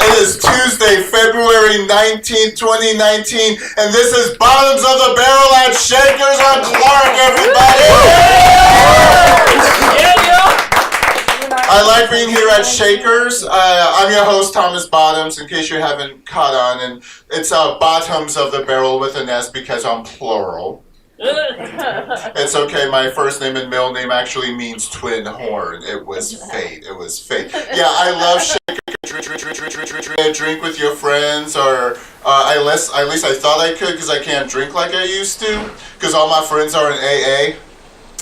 It is Tuesday, February 19th, 2019, and this is Bottoms of the Barrel at Shakers on Clark, everybody! I like being here at Shakers. I'm your host, Thomas Bottoms, in case you haven't caught on, and it's Bottoms of the Barrel with an S because I'm plural. It's okay, my first name and middle name actually means twin horn. It was fate. Yeah, I love Shakers. Drink with your friends, or at least I thought I could because I can't drink like I used to because all my friends are in AA.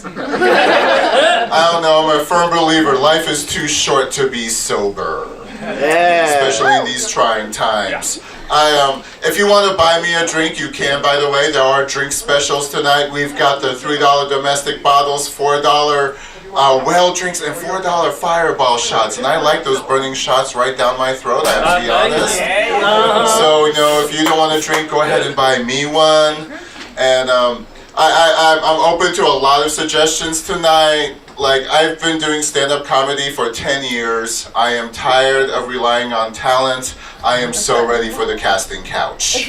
I don't know, I'm a firm believer life is too short to be sober, especially in these trying times. If you want to buy me a drink, you can, by the way. There are drink specials tonight. We've got the $3 domestic bottles, $4 well drinks, and $4 fireball shots. And I like those burning shots right down my throat, I have to be honest. So, if you don't want to drink, go ahead and buy me one. And I'm open to a lot of suggestions tonight. Like, I've been doing stand-up comedy for 10 years. I am tired of relying on talent. I am so ready for the casting couch.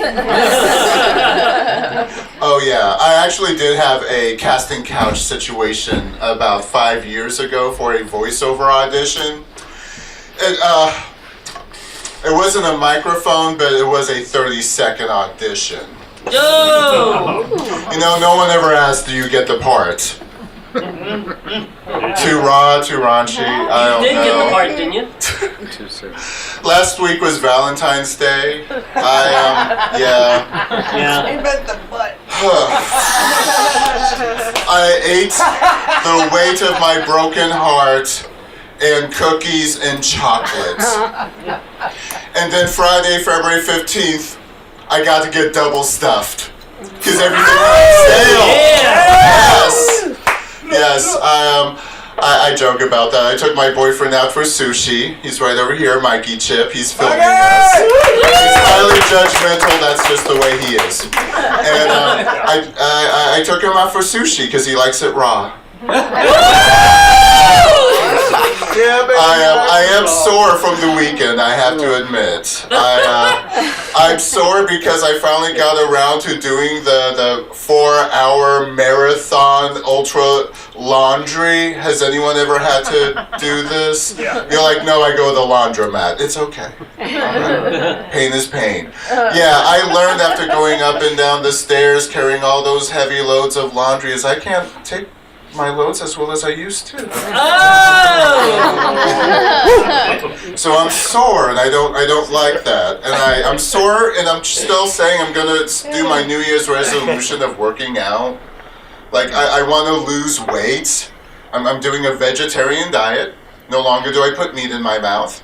Oh yeah, I actually did have a casting couch situation about 5 years ago for a voiceover audition. It wasn't a microphone, but it was a 30-second audition. No one ever asked, do you get the part? Too raw, too raunchy, I don't know. You did get the part, didn't you? Too soon. Last week was Valentine's Day. Yeah. I meant the butt. I ate the weight of my broken heart in cookies and chocolate. And then Friday, February 15th, I got to get double stuffed. Because everything was stale. Yes, I joke about that. I took my boyfriend out for sushi. He's right over here, Mikey Chip. He's filming us. He's highly judgmental. That's just the way he is. And I took him out for sushi because he likes it raw. I am sore from the weekend, I have to admit. I'm sore because I finally got around to doing the 4-hour marathon ultra laundry. Has anyone ever had to do this? You're like, no, I go to the laundromat. It's okay. Pain is pain. Yeah, I learned after going up and down the stairs carrying all those heavy loads of laundry is I can't take my loads as well as I used to. So I'm sore and I don't like that. And I'm sore and I'm still saying I'm gonna do my New Year's resolution of working out. Like I want to lose weight. I'm doing a vegetarian diet. No longer do I put meat in my mouth.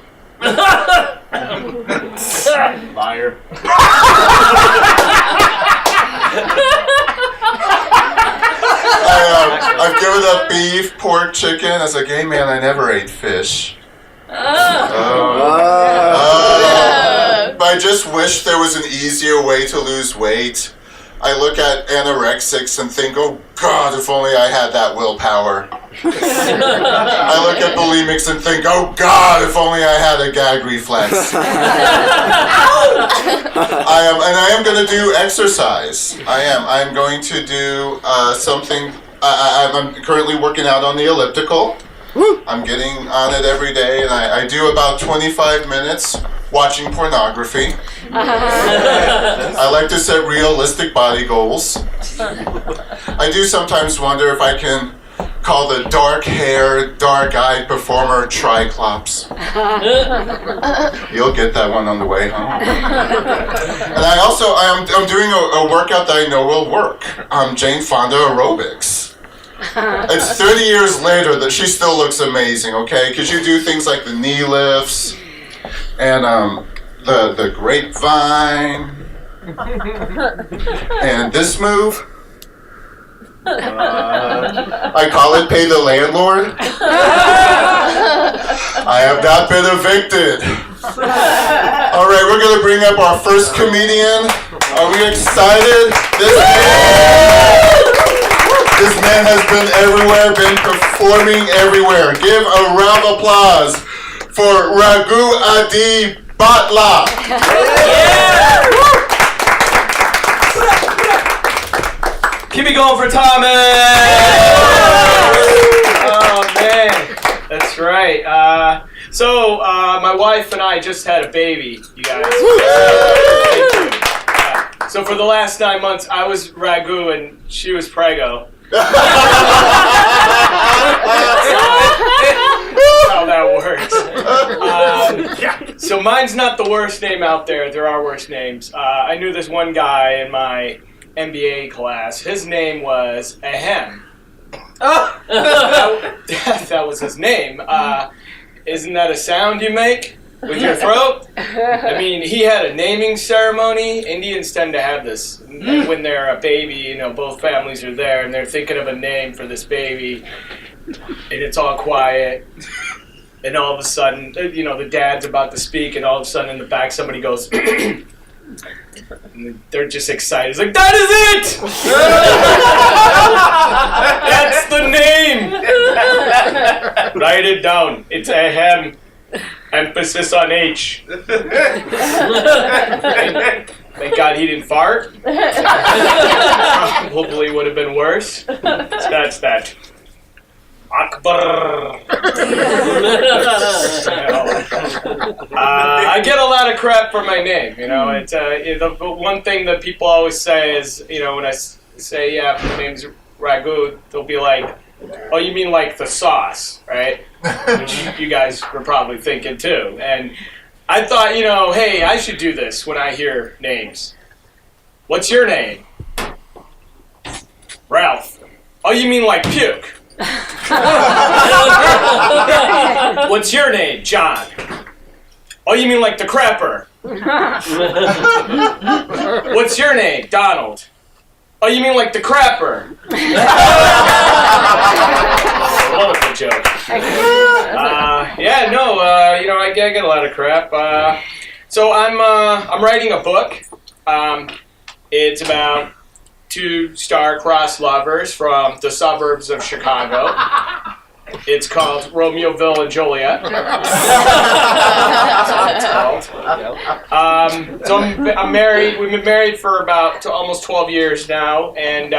Liar. I've given up beef, pork, chicken. I was like, hey man, I never ate fish. But I just wish there was an easier way to lose weight. I look at anorexics and think, oh God, if only I had that willpower. I look at bulimics and think, oh God, if only I had a gag reflex. I am going to do exercise. I'm going to do something. I'm currently working out on the elliptical. I'm getting on it every day, and I do about 25 minutes watching pornography. I like to set realistic body goals. I do sometimes wonder if I can call the dark-haired, dark-eyed performer Triclops. You'll get that one on the way home. And I'm doing a workout that I know will work. Jane Fonda aerobics. It's 30 years later that she still looks amazing, okay? Because you do things like the knee lifts and the grapevine and this move. I call it pay the landlord. I have not been evicted. All right, we're going to bring up our first comedian. Are we excited? This man has been everywhere, been performing everywhere. Give a round of applause for Raghu Adibhatla. Yeah! Keep it going for Thomas! Oh, man. That's right. So my wife and I just had a baby, you guys. So for the last 9 months, I was Raghu and she was Prego. That's how that works. So mine's not the worst name out there. There are worse names. I knew this one guy in my MBA class. His name was Ahem. That was his name. Isn't that a sound you make with your throat? I mean, he had a naming ceremony. Indians tend to have this. When they're a baby, you know, both families are there, and they're thinking of a name for this baby, and it's all quiet. And all of a sudden, you know, the dad's about to speak, and all of a sudden in the back somebody goes, and they're just excited. It's like, that is it! That's the name! Write it down. It's Ahem. Emphasis on H. Thank God he didn't fart. Probably would have been worse. That's that. Akbar. I get a lot of crap for my name. You know, it's the one thing that people always say is, you know, when I say, yeah, my name's Raghu, they'll be like, oh, you mean like the sauce, right? Which you guys were probably thinking too. And I thought, you know, hey, I should do this when I hear names. What's your name? Ralph. Oh, you mean like puke? What's your name? John. Oh, you mean like the crapper? What's your name? Donald. Oh, you mean like the crapper? Wonderful joke. You know, I get a lot of crap. So I'm writing a book. It's about two star-crossed lovers from the suburbs of Chicago. It's called Romeoville and Juliet. So I'm married. We've been married for about almost 12 years now, and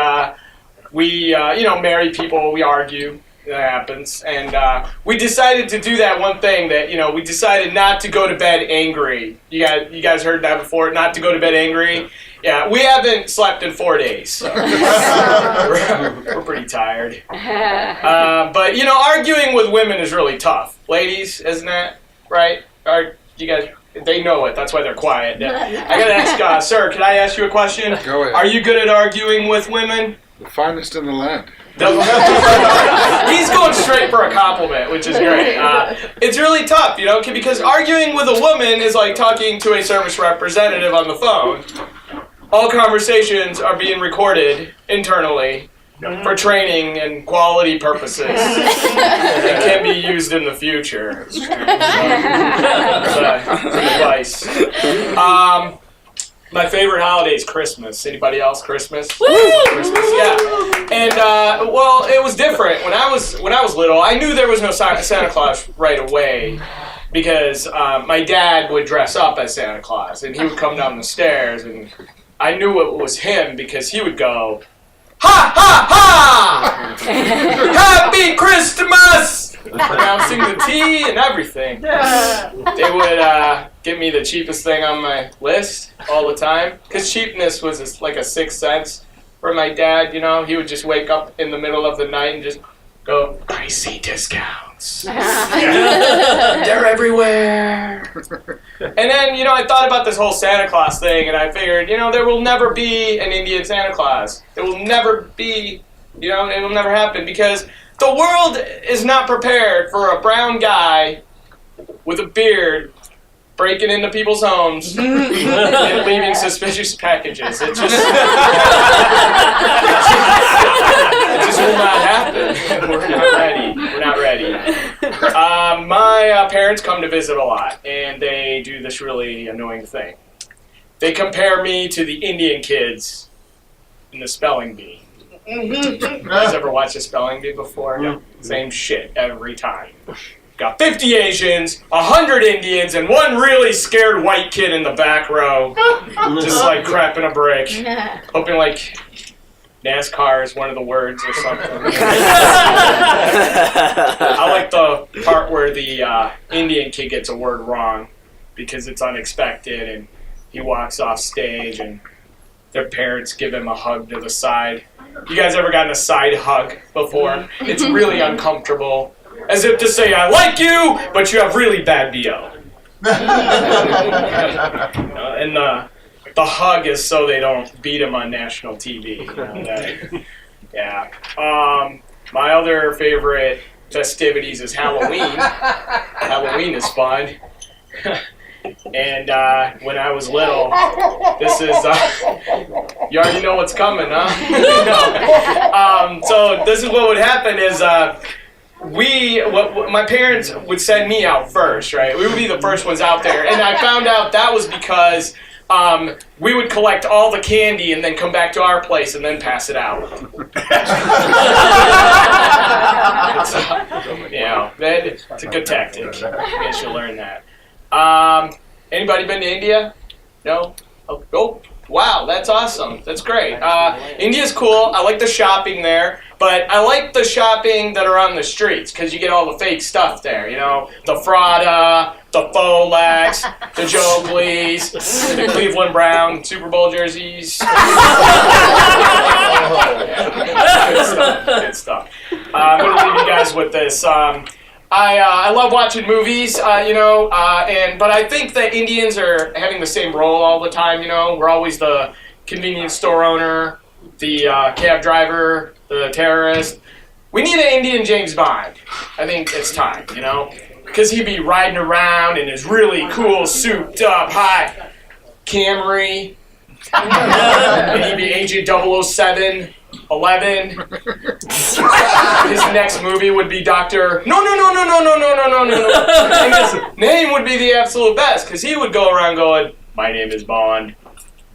we, married people, we argue. That happens, and we decided to do that one thing that, you know, we decided not to go to bed angry. You guys heard that before, not to go to bed angry? Yeah, we haven't slept in 4 days, so we're pretty tired. But, you know, arguing with women is really tough. Ladies, isn't that right? You guys, they know it, that's why they're quiet. I gotta ask, sir, can I ask you a question? Go ahead. Are you good at arguing with women? The finest in the land. He's going straight for a compliment, which is great. It's really tough, you know, because arguing with a woman is like talking to a service representative on the phone. All conversations are being recorded internally for training and quality purposes. It can be used in the future. Advice. My favorite holiday is Christmas. Anybody else? Christmas? Woo! Christmas, yeah. And well, it was different when I was little. I knew there was no Santa Claus right away because my dad would dress up as Santa Claus and he would come down the stairs and I knew it was him because he would go, ha ha ha! Happy Christmas! Announcing the tea and everything. They would give me the cheapest thing on my list all the time. Because cheapness was like a sixth sense for my dad, you know. He would just wake up in the middle of the night and just go, I see discounts. They're everywhere. And then, you know, I thought about this whole Santa Claus thing and I figured, you know, there will never be an Indian Santa Claus. There will never be, you know, it will never happen because the world is not prepared for a brown guy with a beard breaking into people's homes and leaving suspicious packages. It just will not happen. We're not ready. My parents come to visit a lot, and they do this really annoying thing. They compare me to the Indian kids in the spelling bee. You guys ever watch a spelling bee before? Yeah. Same shit every time. Got 50 Asians, 100 Indians, and one really scared white kid in the back row. Just like crapping a brick. Hoping like NASCAR is one of the words or something. I like the part where the Indian kid gets a word wrong because it's unexpected and he walks off stage and their parents give him a hug to the side. You guys ever gotten a side hug before? It's really uncomfortable. As if to say, I like you, but you have really bad BO. And the hug is so they don't beat him on national TV. Yeah. My other favorite festivities is Halloween. Halloween is fun. And when I was little, this is, you already know what's coming, huh? So this is what would happen is, my parents would send me out first, right? We would be the first ones out there. And I found out that was because we would collect all the candy and then come back to our place and then pass it out. It's a good tactic. You guys should learn that. Anybody been to India? No? Oh, wow, that's awesome. That's great. India's cool. I like the shopping there, but I like the shopping that are on the streets because you get all the fake stuff there, you know? The Prada, the Folex, the Jogleys, the Cleveland Brown Super Bowl jerseys. Good stuff. I'm going to leave you guys with this. I love watching movies, but I think that Indians are having the same role all the time, you know? We're always the convenience store owner, the cab driver, the terrorist. We need an Indian James Bond. I think it's time, you know? Because he'd be riding around in his really cool, souped-up, high Camry. And he'd be Agent 007. 11. His next movie would be Dr. No. And his name would be the absolute best because he would go around going, my name is Bond,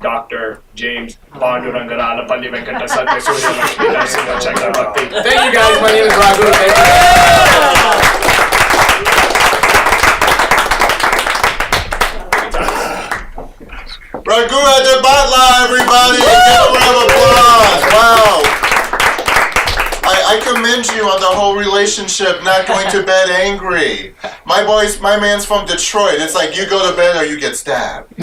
Dr. James Bond. Thank you guys. My name is Raghu. Raghu Adibhatla, everybody! Give a round of applause! Wow! I commend you on the whole relationship, not going to bed angry. My man's from Detroit. It's like you go to bed or you get stabbed.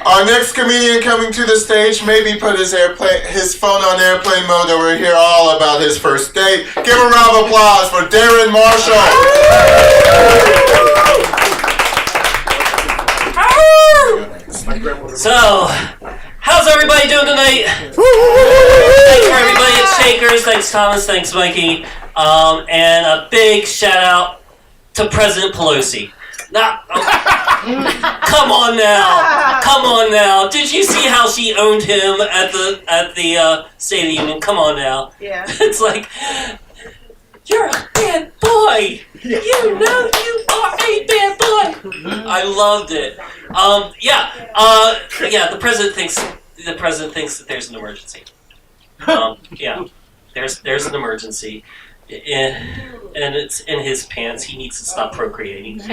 Our next comedian coming to the stage maybe put his phone on airplane mode and we'll hear all about his first date. Give a round of applause for Darren Marshall! So, how's everybody doing tonight? Thanks for everybody at Shakers. Thanks Thomas. Thanks Mikey. And a big shout out to President Pelosi. Come on now. Did you see how she owned him at the State of the Union? Come on now. Yeah. It's like, you're a bad boy. You know you are a bad boy. I loved it. The president thinks that there's an emergency. There's an emergency, and it's in his pants. He needs to stop procreating. It's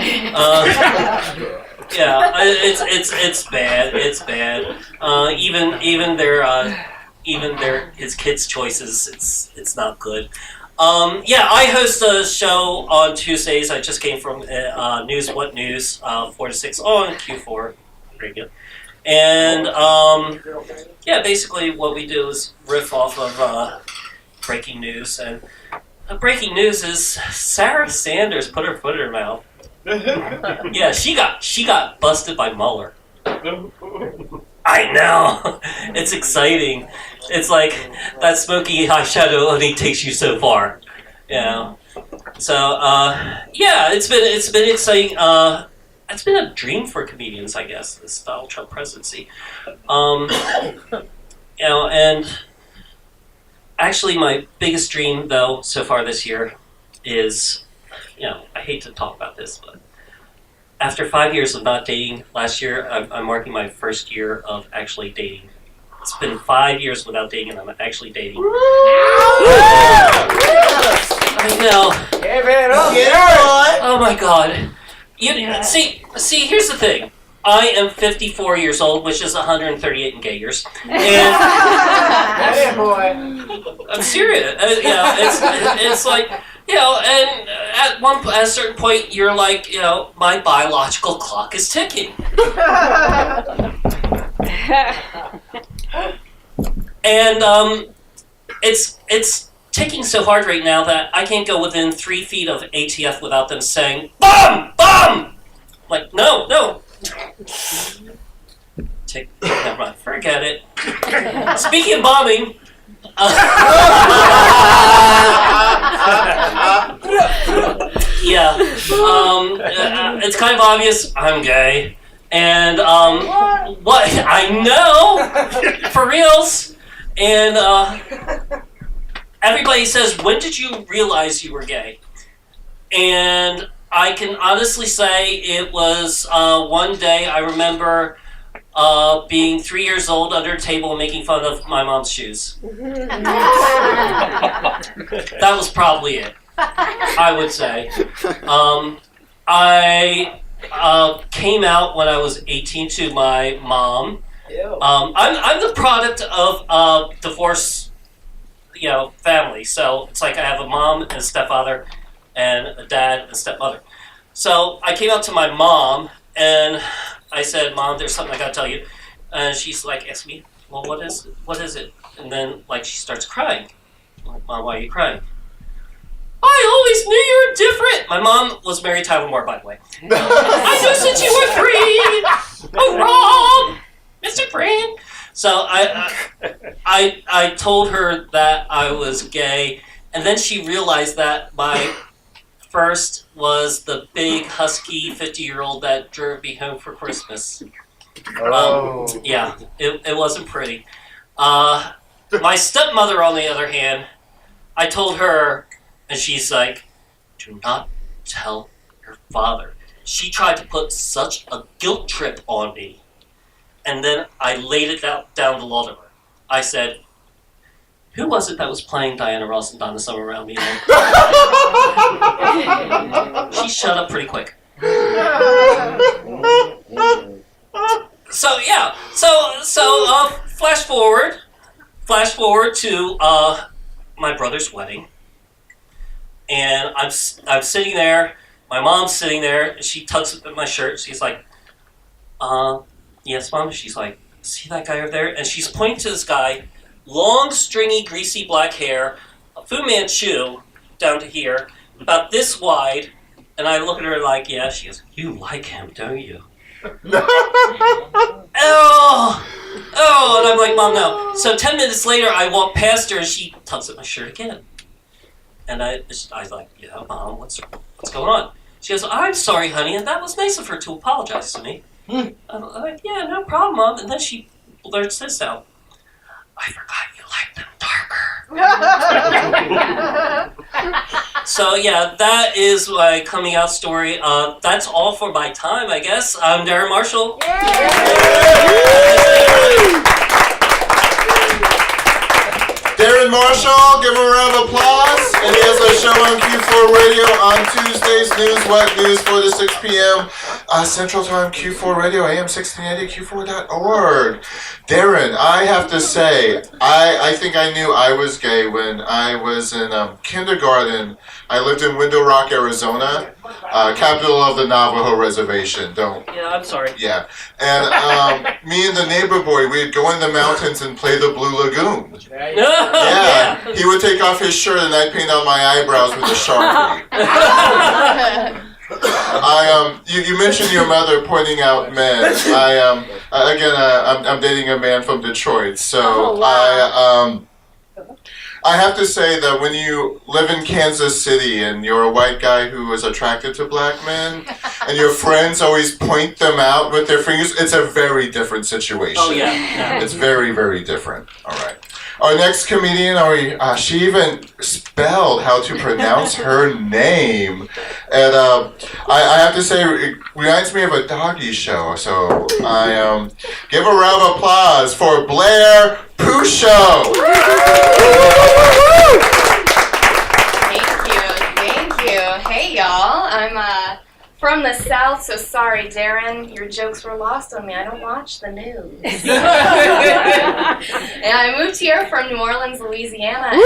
bad. It's bad. Even his kids' choices. It's not good. I host a show on Tuesdays. I just came from News What News, 4 to 6 on Q4 radio. And basically what we do is riff off of breaking news. And breaking news is Sarah Sanders put her foot in her mouth. Yeah, she got busted by Mueller. I know. It's exciting. It's like that smoky eyeshadow only takes you so far. You know. So it's been exciting. It's been a dream for comedians, I guess, this Donald Trump presidency. And actually my biggest dream though so far this year is, I hate to talk about this, but after 5 years of not dating, last year I'm marking my first year of actually dating. It's been 5 years without dating, and I'm actually dating. I know. Give it up. Oh my God. See, here's the thing. I am 54 years old, which is 138 in gay years. And I'm serious. It's like, and at a certain point, you're like, my biological clock is ticking. And it's ticking so hard right now that I can't go within 3 feet of ATF without them saying, "Bomb! Bomb!" Like, no. Never mind. Forget it. Speaking of bombing, it's kind of obvious I'm gay, and what I know for reals, and everybody says, "When did you realize you were gay?" And I can honestly say it was one day I remember being 3 years old under a table and making fun of my mom's shoes. That was probably it, I would say. I came out when I was 18 to my mom. I'm the product of divorce, family. So it's like I have a mom and a stepfather and a dad and a stepmother. So I came out to my mom and I said, "Mom, there's something I gotta tell you." And she's like, asked me, "Well, what is it? And then she starts crying. I'm like, "Mom, why are you crying?" "I always knew you were different." My mom was Mary Tyler Moore, by the way. "I knew since you were 3. Oh, wrong, Mr. Green." So I told her that I was gay, and then she realized that my first was the big husky 50-year-old that drove me home for Christmas. It wasn't pretty. My stepmother, on the other hand, I told her, and she's like, "Do not tell your father." She tried to put such a guilt trip on me, and then I laid it down the law to her. I said, "Who was it that was playing Diana Ross and Donna Summer around me?" She shut up pretty quick. So flash forward to my brother's wedding, and I'm sitting there. My mom's sitting there, and she tugs at my shirt. She's like, "Yes, Mom." She's like, "See that guy over there?" And she's pointing to this guy. Long, stringy, greasy black hair, a Fu Manchu down to here, about this wide, and I look at her like, "Yeah." She goes, "You like him, don't you?" Oh, and I'm like, "Mom, no." So 10 minutes later, I walk past her, and she tugs at my shirt again. And I was like, "Yeah, Mom, what's going on?" She goes, "I'm sorry, honey, and that was nice of her to apologize to me." I'm like, "Yeah, no problem, Mom." And then she blurts this out. "I forgot you like them darker." So that is my coming out story. That's all for my time, I guess. I'm Darren Marshall. Darren Marshall, give him a round of applause. And he has a show on Q4 Radio on Tuesdays, News, What News, 4 to 6 p.m. Central Time, Q4 Radio, AM 1680, Q4.org. Darren, I have to say, I think I knew I was gay when I was in kindergarten. I lived in Window Rock, Arizona, capital of the Navajo Reservation. Yeah, I'm sorry. Yeah. And me and the neighbor boy, we'd go in the mountains and play the Blue Lagoon. Yeah. He would take off his shirt and I'd paint on my eyebrows with a Sharpie. You mentioned your mother pointing out men. I'm dating a man from Detroit, so I have to say that when you live in Kansas City and you're a white guy who is attracted to black men, and your friends always point them out with their fingers, it's a very different situation. Oh, yeah. It's very, very different. All right. Our next comedian, she even spelled how to pronounce her name. And I have to say, it reminds me of a doggy show. So I give a round of applause for Blair Pourciau. Thank you. Hey, y'all. I'm from the South, so sorry, Darrin. Your jokes were lost on me. I don't watch the news. And I moved here from New Orleans, Louisiana.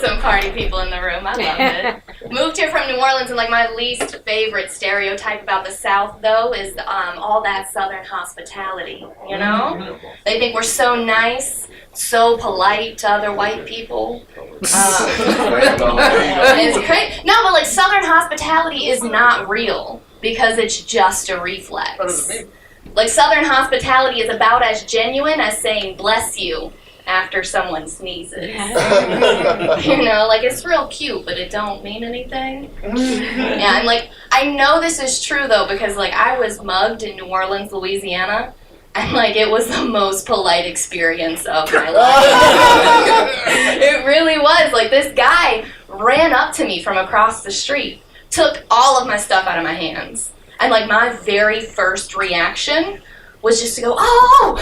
Some party people in the room. I love it. Moved here from New Orleans, and like my least favorite stereotype about the South, though, is all that Southern hospitality. You know, they think we're so nice, so polite to other white people. It's great. No, but like Southern hospitality is not real because it's just a reflex. What does it mean? Like Southern hospitality is about as genuine as saying "bless you" after someone sneezes. You know, like it's real cute, but it don't mean anything. Yeah, and like I know this is true though because like I was mugged in New Orleans, Louisiana. And, like, it was the most polite experience of my life. It really was. Like, this guy ran up to me from across the street, took all of my stuff out of my hands. And, like, my very first reaction was just to go, "Oh,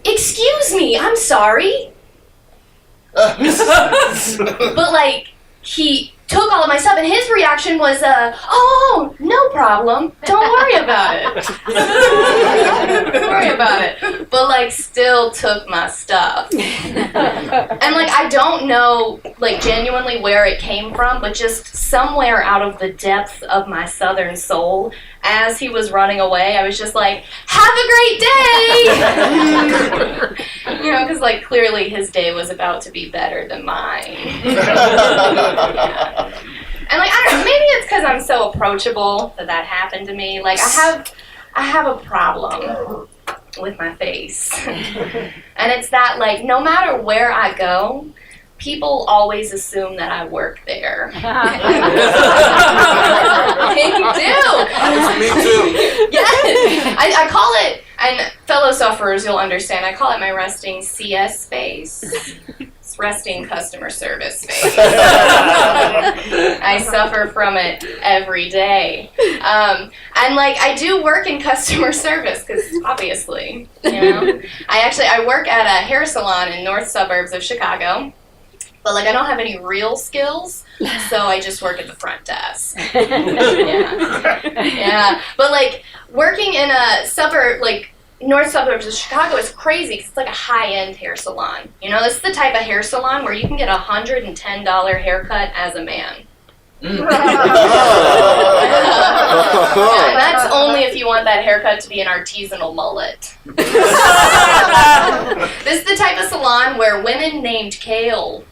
excuse me, I'm sorry." But, like, he took all of my stuff, and his reaction was, "Oh, no problem. Don't worry about it." Don't worry about it. But, like, still took my stuff. And, like, I don't know, like, genuinely where it came from, but just somewhere out of the depths of my Southern soul, as he was running away, I was just like, "Have a great day!" You know, because, like, clearly his day was about to be better than mine. And like I don't know, maybe it's because I'm so approachable that happened to me. Like I have a problem with my face, and it's that like no matter where I go, people always assume that I work there. They do. Me too. Yes, I call it, and fellow sufferers, you'll understand. I call it my resting CS face. Resting customer service face. I suffer from it every day. And like I do work in customer service because obviously, you know. I work at a hair salon in north suburbs of Chicago. But like I don't have any real skills, so I just work at the front desk. Yeah. But like working in a suburb like north suburbs of Chicago is crazy because it's like a high-end hair salon. You know, this is the type of hair salon where you can get a $110 haircut as a man. Yeah, and that's only if you want that haircut to be an artisanal mullet. This is the type of salon where women named Kale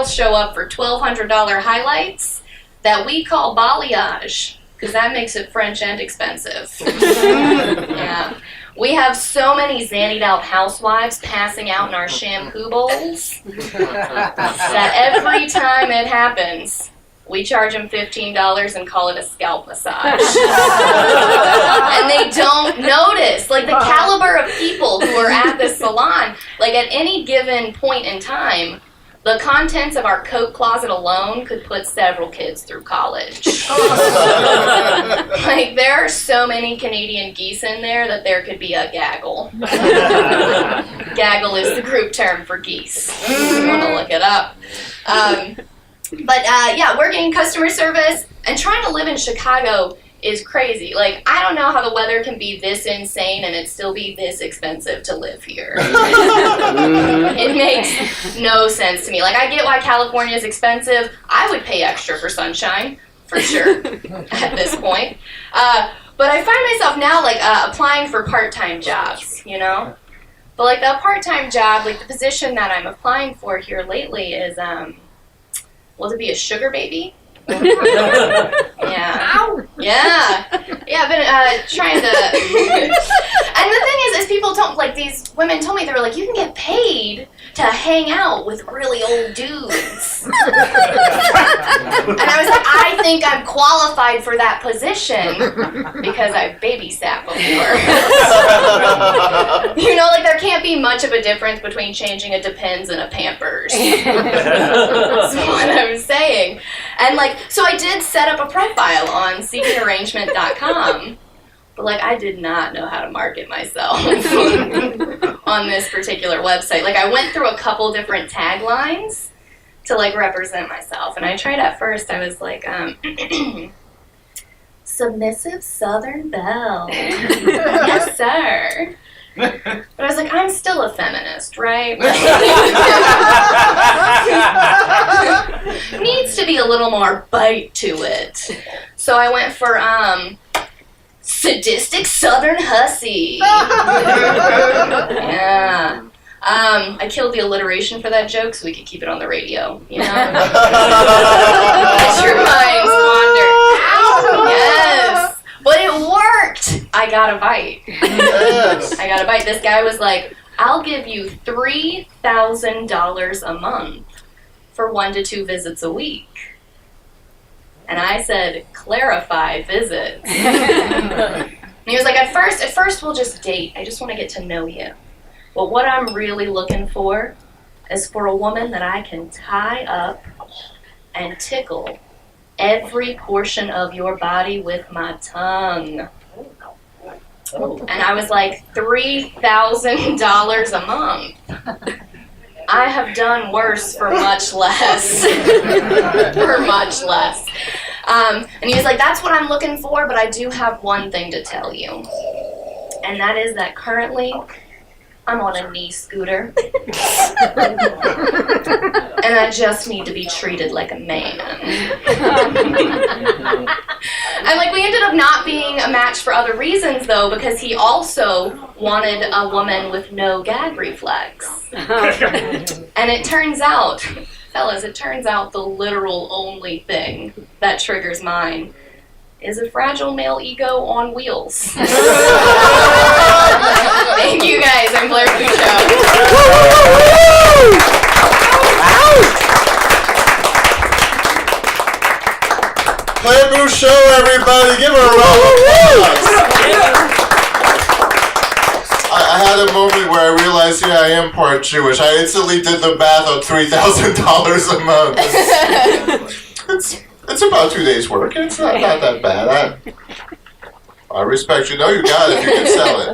show up for $1,200 highlights that we call balayage. Because that makes it French and expensive. Yeah. We have so many zannied out housewives passing out in our shampoo bowls that every time it happens, we charge them $15 and call it a scalp massage. And they don't notice. Like the caliber of people who are at this salon, like at any given point in time, the contents of our coat closet alone could put several kids through college. Like, there are so many Canadian geese in there that there could be a gaggle. Gaggle is the group term for geese, if you want to look it up. Yeah, working in customer service and trying to live in Chicago is crazy. Like, I don't know how the weather can be this insane and it still be this expensive to live here. It makes no sense to me. Like, I get why California is expensive. I would pay extra for sunshine, for sure, at this point. But I find myself now, like, applying for part-time jobs, you know? But, like, the part-time job, like, the position that I'm applying for here lately is, to be a sugar baby. Yeah. Yeah. Yeah, I've been trying to... And the thing is people people told, like, these women told me, they were like, you can get paid to hang out with really old dudes. And I was like, I think I'm qualified for that position because I've babysat before. You know, like, there can't be much of a difference between changing a Depends and a Pampers. That's what I'm saying. And, like, so I did set up a profile on seekingarrangement.com. But, like, I did not know how to market myself on this particular website. Like, I went through a couple different taglines to, like, represent myself. And I tried at first, I was like, submissive Southern belle. Yes, sir. But I was like, I'm still a feminist, right? Needs to be a little more bite to it. So I went for, sadistic Southern hussy. Yeah. I killed the alliteration for that joke so we could keep it on the radio, you know? Let your minds wander. Yes. But it worked. I got a bite. Yes. I got a bite. This guy was like, I'll give you $3,000 a month for 1 to 2 visits a week. And I said, clarify visits. And he was like, at first we'll just date. I just want to get to know you. But what I'm really looking for is for a woman that I can tie up and tickle every portion of your body with my tongue. And I was like, $3,000 a month. I have done worse for much less. For much less. And he was like, that's what I'm looking for, but I do have one thing to tell you. And that is that currently, I'm on a knee scooter. And I just need to be treated like a man. And like, we ended up not being a match for other reasons, though, because he also wanted a woman with no gag reflex. And it turns out, fellas, it turns out the literal only thing that triggers mine is a fragile male ego on wheels. Thank you guys, I'm Blair Pourciau. Blair Pourciau, everybody, give her a round of applause. I had a moment where I realized, yeah, I am part Jewish. I instantly did the math of $3,000 a month. It's about 2 days' work. It's not that bad. I respect you. No, you got it. You can sell it.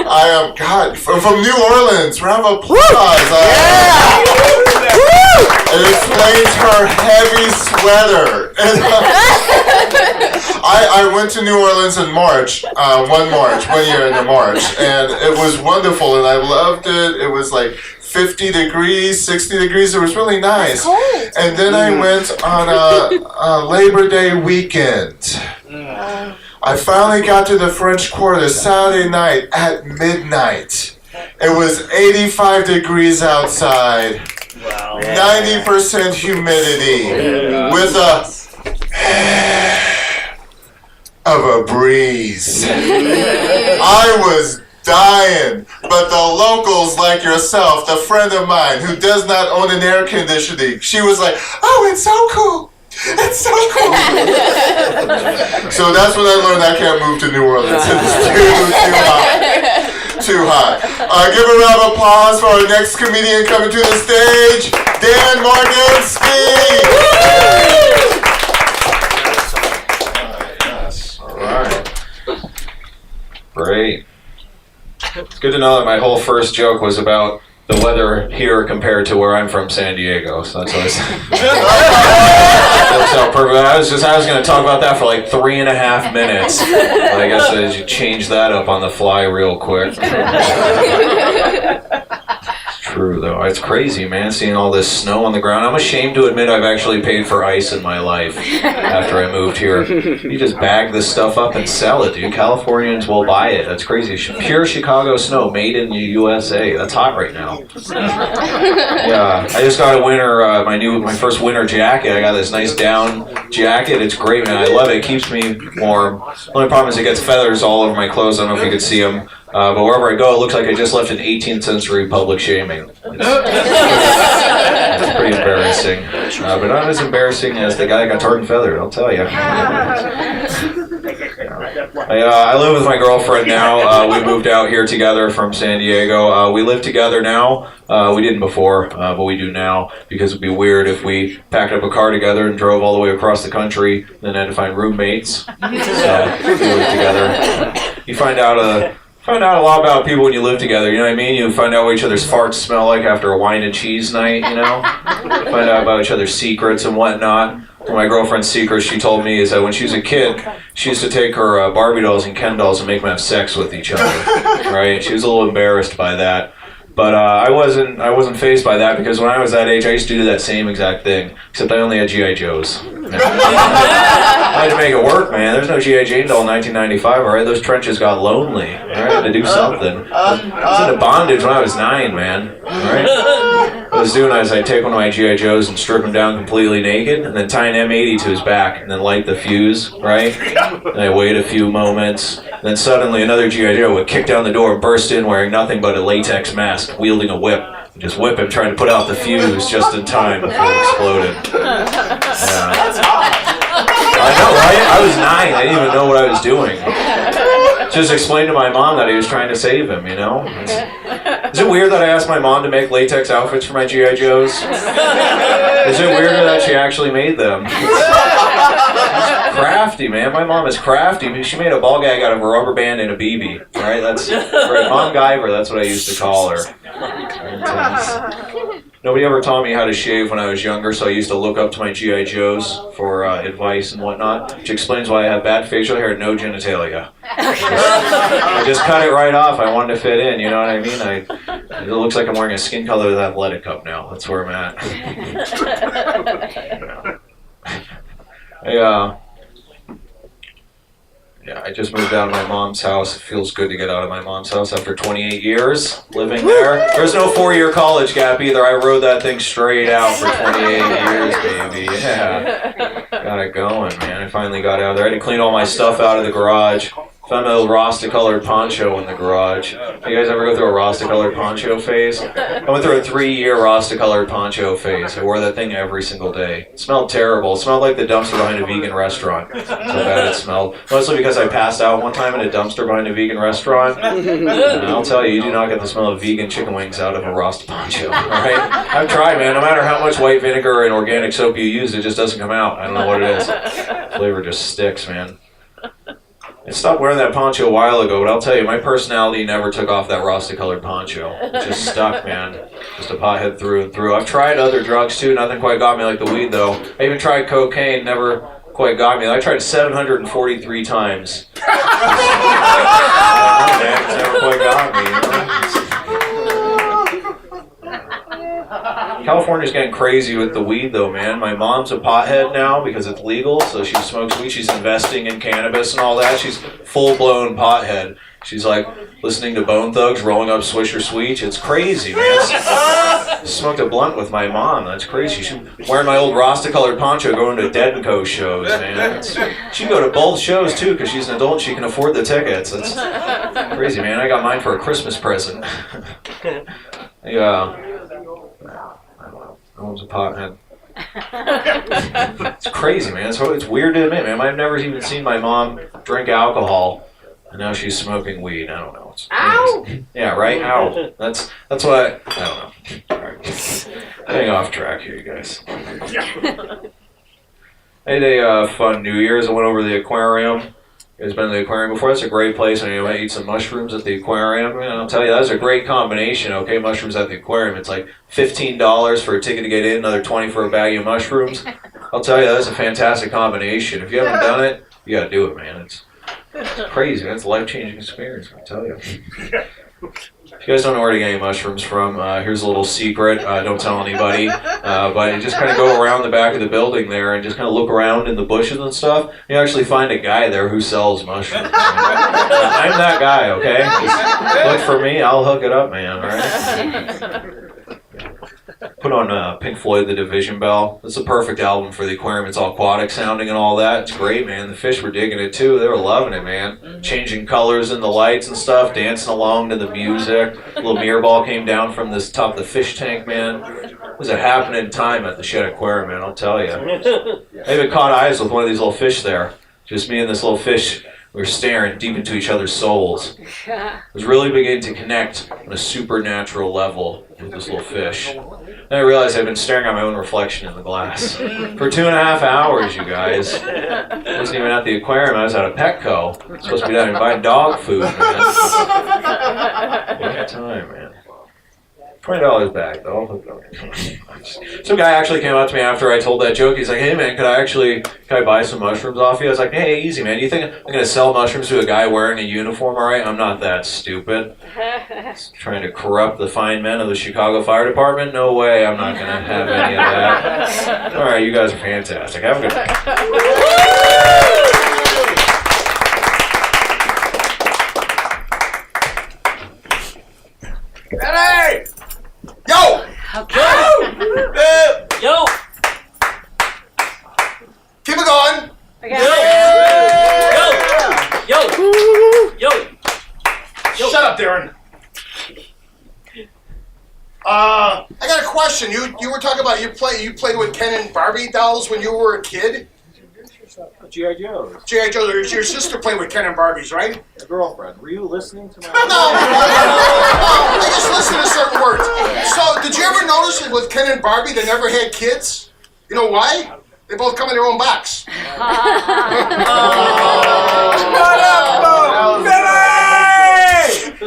I am, God, from New Orleans. Round of applause. It explains her heavy sweater. I went to New Orleans in March, one year in March, and it was wonderful, and I loved it. It was like 50 degrees, 60 degrees. It was really nice. And then I went on a Labor Day weekend. I finally got to the French Quarter Saturday night at midnight. It was 85 degrees outside. Wow. 90% humidity with a breeze. I was dying, but the locals like yourself, the friend of mine who does not own an air conditioning, she was like, oh, it's so cool. It's so cool. So that's when I learned I can't move to New Orleans. It's too hot. Give a round of applause for our next comedian coming to the stage, Darren Marganski. All right. Great. It's good to know that my whole first joke was about the weather here compared to where I'm from, San Diego. So that's always works out perfect. I was going to talk about that for like 3.5 minutes. But I guess I should change that up on the fly real quick. It's true though. It's crazy, man, seeing all this snow on the ground. I'm ashamed to admit I've actually paid for ice in my life after I moved here. You just bag this stuff up and sell it, dude. Californians will buy it. That's crazy. Pure Chicago snow, made in the USA. That's hot right now. Yeah, I just got a my first winter jacket. I got this nice down jacket. It's great, man. I love it. It keeps me warm. The only problem is it gets feathers all over my clothes. I don't know if you could see them. But wherever I go, it looks like I just left an 18th century public shaming. It's pretty embarrassing. But not as embarrassing as the guy that got tarred and feathered, I'll tell you. I live with my girlfriend now. We moved out here together from San Diego. We live together now. We didn't before, but we do now because it'd be weird if we packed up a car together and drove all the way across the country, then had to find roommates. So we live together. You find out a lot about people when you live together, you know what I mean? You find out what each other's farts smell like after a wine and cheese night, you know? You find out about each other's secrets and whatnot. One of my girlfriend's secrets she told me is that when she was a kid, she used to take her Barbie dolls and Ken dolls and make them have sex with each other, right? She was a little embarrassed by that. But I wasn't fazed by that because when I was that age, I used to do that same exact thing, except I only had G.I. Joes. I had to make it work, man. There's no G.I. Jane doll in 1995, all right? Those trenches got lonely. All right? I had to do something. I was into bondage when I was 9, man. All right? What I was doing is I'd take one of my G.I. Joes and strip him down completely naked, and then tie an M80 to his back, and then light the fuse, right? And I'd wait a few moments, and then suddenly another G.I. Joe would kick down the door and burst in wearing nothing but a latex mask, wielding a whip. Just whip him, trying to put out the fuse just in time before it exploded. Yeah. I know, right? I was 9. I didn't even know what I was doing. Just explained to my mom that he was trying to save him, you know? Is it weird that I asked my mom to make latex outfits for my G.I. Joes? Is it weirder that she actually made them? Crafty, man. My mom is crafty. She made a ball gag out of a rubber band and a BB. Right? That's right. Mom Guyver, that's what I used to call her. Nobody ever taught me how to shave when I was younger, so I used to look up to my G.I. Joes for advice and whatnot, which explains why I have bad facial hair and no genitalia. I just cut it right off. I wanted to fit in, you know what I mean? It looks like I'm wearing a skin color athletic cup now. That's where I'm at. I just moved out of my mom's house. It feels good to get out of my mom's house after 28 years living there. There's no 4-year college gap either. I rode that thing straight out for 28 years, baby. Yeah. Got it going, man. I finally got out of there. I had to clean all my stuff out of the garage. Found my old Rasta-colored poncho in the garage. You guys ever go through a Rasta-colored poncho phase? I went through a 3-year Rasta-colored poncho phase. I wore that thing every single day. It smelled terrible. It smelled like the dumpster behind a vegan restaurant. So bad it smelled. Mostly because I passed out one time in a dumpster behind a vegan restaurant. And I'll tell you, you do not get the smell of vegan chicken wings out of a Rasta poncho. Alright? I've tried, man. No matter how much white vinegar and organic soap you use, it just doesn't come out. I don't know what it is. Flavor just sticks, man. I stopped wearing that poncho a while ago, but I'll tell you, my personality never took off that Rasta-colored poncho. It just stuck, man. Just a pothead through and through. I've tried other drugs too, nothing quite got me like the weed though. I even tried cocaine, never quite got me. I tried 743 times. It's never quite got me, you know? California's getting crazy with the weed though, man. My mom's a pothead now because it's legal, so she smokes weed. She's investing in cannabis and all that. She's full-blown pothead. She's like listening to Bone Thugs, rolling up Swisher Sweets. It's crazy, man. Smoked a blunt with my mom. That's crazy. She's wearing my old Rasta-colored poncho, going to Dead & Co. shows, man. She can go to both shows too because she's an adult. She can afford the tickets. That's crazy, man. I got mine for a Christmas present. Yeah. Mom's a pothead. It's crazy, man. It's weird to admit, man. I've never even seen my mom drink alcohol, and now she's smoking weed. I don't know. It's Ow! Yeah, right? Ow. That's what I don't know. All right. Getting off track here, you guys. I had a fun New Year's. I went over to the aquarium. You guys been to the aquarium before? That's a great place. I mean, I eat some mushrooms at the aquarium. And I'll tell you, that's a great combination, okay? Mushrooms at the aquarium. It's like $15 for a ticket to get in, another $20 for a bag of mushrooms. I'll tell you, that's a fantastic combination. If you haven't done it, you gotta do it, man. It's crazy. It's a life-changing experience, I'll tell you. If you guys don't know where to get any mushrooms from, here's a little secret. Don't tell anybody. But you just kind of go around the back of the building there and just kind of look around in the bushes and stuff. You actually find a guy there who sells mushrooms. I'm that guy, okay? Just look for me. I'll hook it up, man, all right? put on Pink Floyd, The Division Bell. It's a perfect album for the aquarium. It's all aquatic sounding and all that. It's great, man. The fish were digging it too. They were loving it, man. Changing colors in the lights and stuff, dancing along to the music. A little mirror ball came down from this top of the fish tank, man. It was a happening time at the Shed Aquarium, man, I'll tell you. I even caught eyes with one of these little fish there. Just me and this little fish. We were staring deep into each other's souls. I was really beginning to connect on a supernatural level with this little fish. Then I realized I'd been staring at my own reflection in the glass for 2.5 hours, you guys. I wasn't even at the aquarium, I was at a Petco. I was supposed to be down and buying dog food, man. What a time, man. $20 back, though. Some guy actually came up to me after I told that joke. He's like, hey, man, can I buy some mushrooms off you? I was like, hey, easy, man. You think I'm going to sell mushrooms to a guy wearing a uniform, all right? I'm not that stupid. Trying to corrupt the fine men of the Chicago Fire Department? No way. I'm not going to have any of that. All right, you guys are fantastic. Have a good night. Ready? Yo! Yo! Keep it going! Yo! Shut up, Darren. I got a question. You were talking about you played with Ken and Barbie dolls when you were a kid? G.I. Joe's. G.I. Joe, your sister played with Ken and Barbies, right? A girlfriend. Were you listening to my... No, I just listen to certain words. So, did you ever notice that with Ken and Barbie, they never had kids? You know why? They both come in their own box.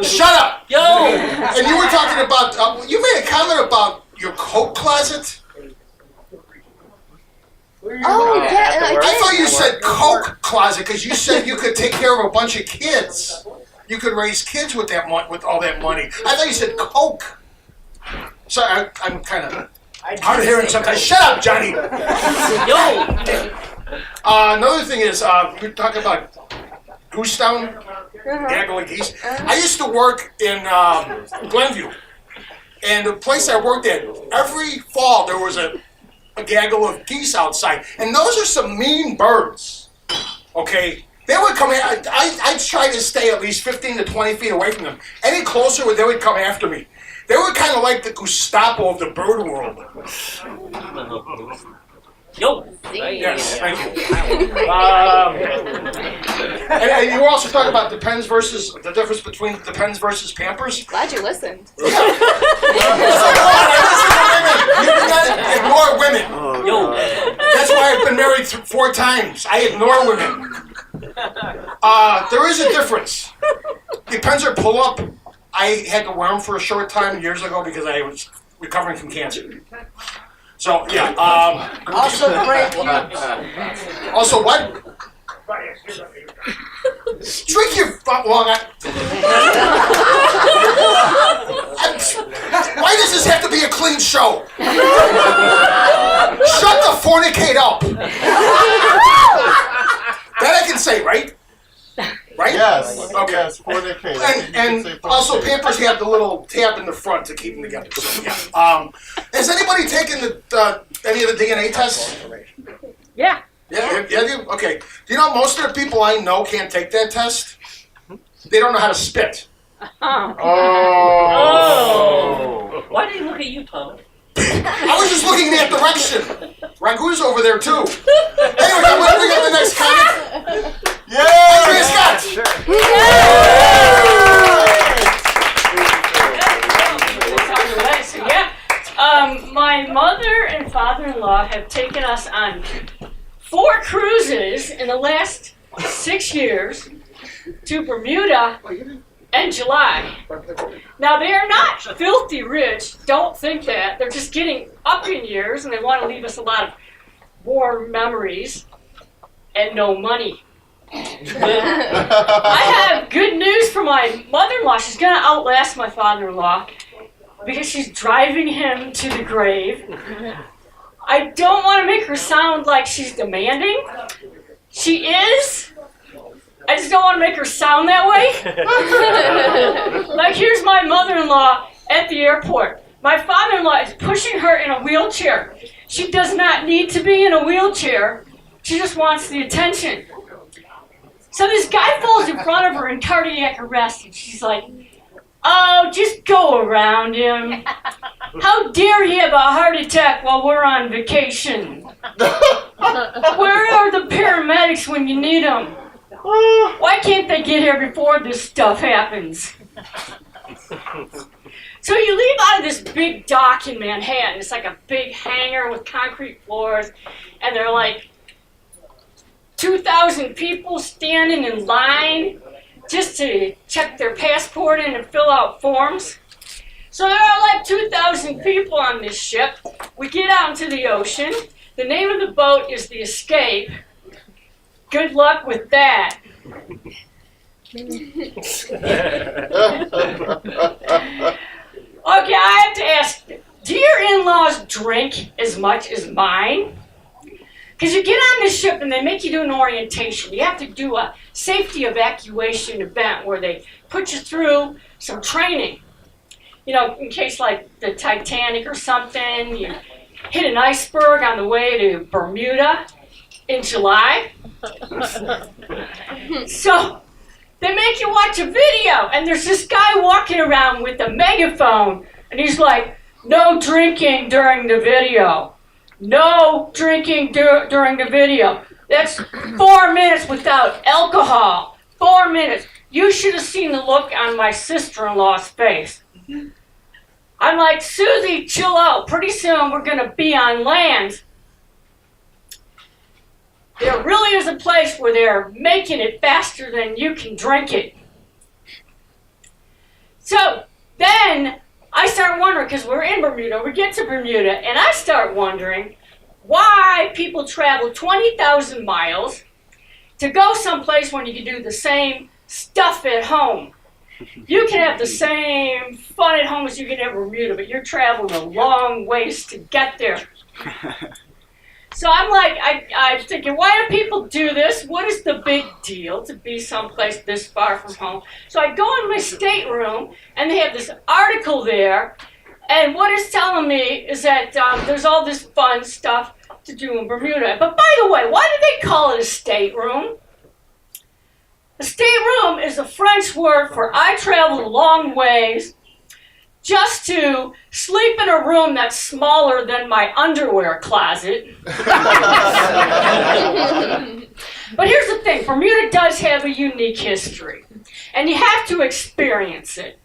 Shut up! Yo! And you were talking about, you made a comment about your coat closet? Oh, yeah. I thought you said Coke closet because you said you could take care of a bunch of kids. You could raise kids with all that money. I thought you said Coke. Sorry, I'm kind of hard of hearing sometimes. Shut up, Johnny. Yo! Another thing is, we talking about Goose Town, gaggle of geese. I used to work in Glenview, and the place I worked at, every fall there was a gaggle of geese outside, and those are some mean birds. Okay, they would come in. I tried to stay at least 15 to 20 feet away from them. Any closer, they would come after me. They were kind of like the Gestapo of the bird world. Yo! Yes, thank you. And you were also talking about the difference between Depends versus Pampers. Glad you listened. Yeah. You cannot ignore women. Yo! That's why I've been married 4 times. I ignore women. There is a difference. Depends or pull up. I had to wear them for a short time years ago because I was recovering from cancer. So yeah. Also great pubes. Also what? Drink your long. Why does this have to be a clean show? Shut the fornicate up. That I can say, right? Right? Yes. Okay. Yes, fornicate. And also Pampers have the little tab in the front to keep them together. So yeah. Has anybody taken any of the DNA tests? Yeah. Yeah. Yeah. Okay. Do you know most of the people I know can't take that test? They don't know how to spit. Oh! Why did he look at you, Tom? I was just looking in that direction. Raghu's over there too. Anyway, I'm going to bring up the next comment. Andrea Scott. My mother and father-in-law have taken us on 4 cruises in the last 6 years to Bermuda and July. Now, they are not filthy rich. Don't think that. They're just getting up in years, and they want to leave us a lot of warm memories and no money. I have good news for my mother-in-law. She's going to outlast my father-in-law because she's driving him to the grave. I don't want to make her sound like she's demanding. She is. I just don't want to make her sound that way. Like, here's my mother-in-law at the airport. My father-in-law is pushing her in a wheelchair. She does not need to be in a wheelchair. She just wants the attention. So this guy falls in front of her in cardiac arrest, and she's like, oh, just go around him. How dare he have a heart attack while we're on vacation? Where are the paramedics when you need them? Why can't they get here before this stuff happens? So you leave out of this big dock in Manhattan. It's like a big hangar with concrete floors, and there are like 2,000 people standing in line just to check their passport in and fill out forms. So there are like 2,000 people on this ship. We get out into the ocean. The name of the boat is the Escape. Good luck with that. Okay, I have to ask, do your in-laws drink as much as mine? Because you get on this ship and they make you do an orientation. You have to do a safety evacuation event where they put you through some training. You know, in case like the Titanic or something, you hit an iceberg on the way to Bermuda in July. So they make you watch a video, and there's this guy walking around with a megaphone, and he's like, no drinking during the video. No drinking during the video. That's 4 minutes without alcohol. 4 minutes. You should have seen the look on my sister-in-law's face. I'm like, Susie, chill out. Pretty soon we're going to be on land. There really is a place where they're making it faster than you can drink it. So then I start wondering, because we're in Bermuda, we get to Bermuda, and I start wondering why people travel 20,000 miles to go someplace when you can do the same stuff at home. You can have the same fun at home as you can have in Bermuda, but you're traveling a long ways to get there. So I'm like, I'm thinking, why do people do this? What is the big deal to be someplace this far from home? So I go in my stateroom, and they have this article there, and what it's telling me is that there's all this fun stuff to do in Bermuda. But by the way, why do they call it a stateroom? A stateroom is a French word for I traveled a long ways just to sleep in a room that's smaller than my underwear closet. But here's the thing, Bermuda does have a unique history, and you have to experience it,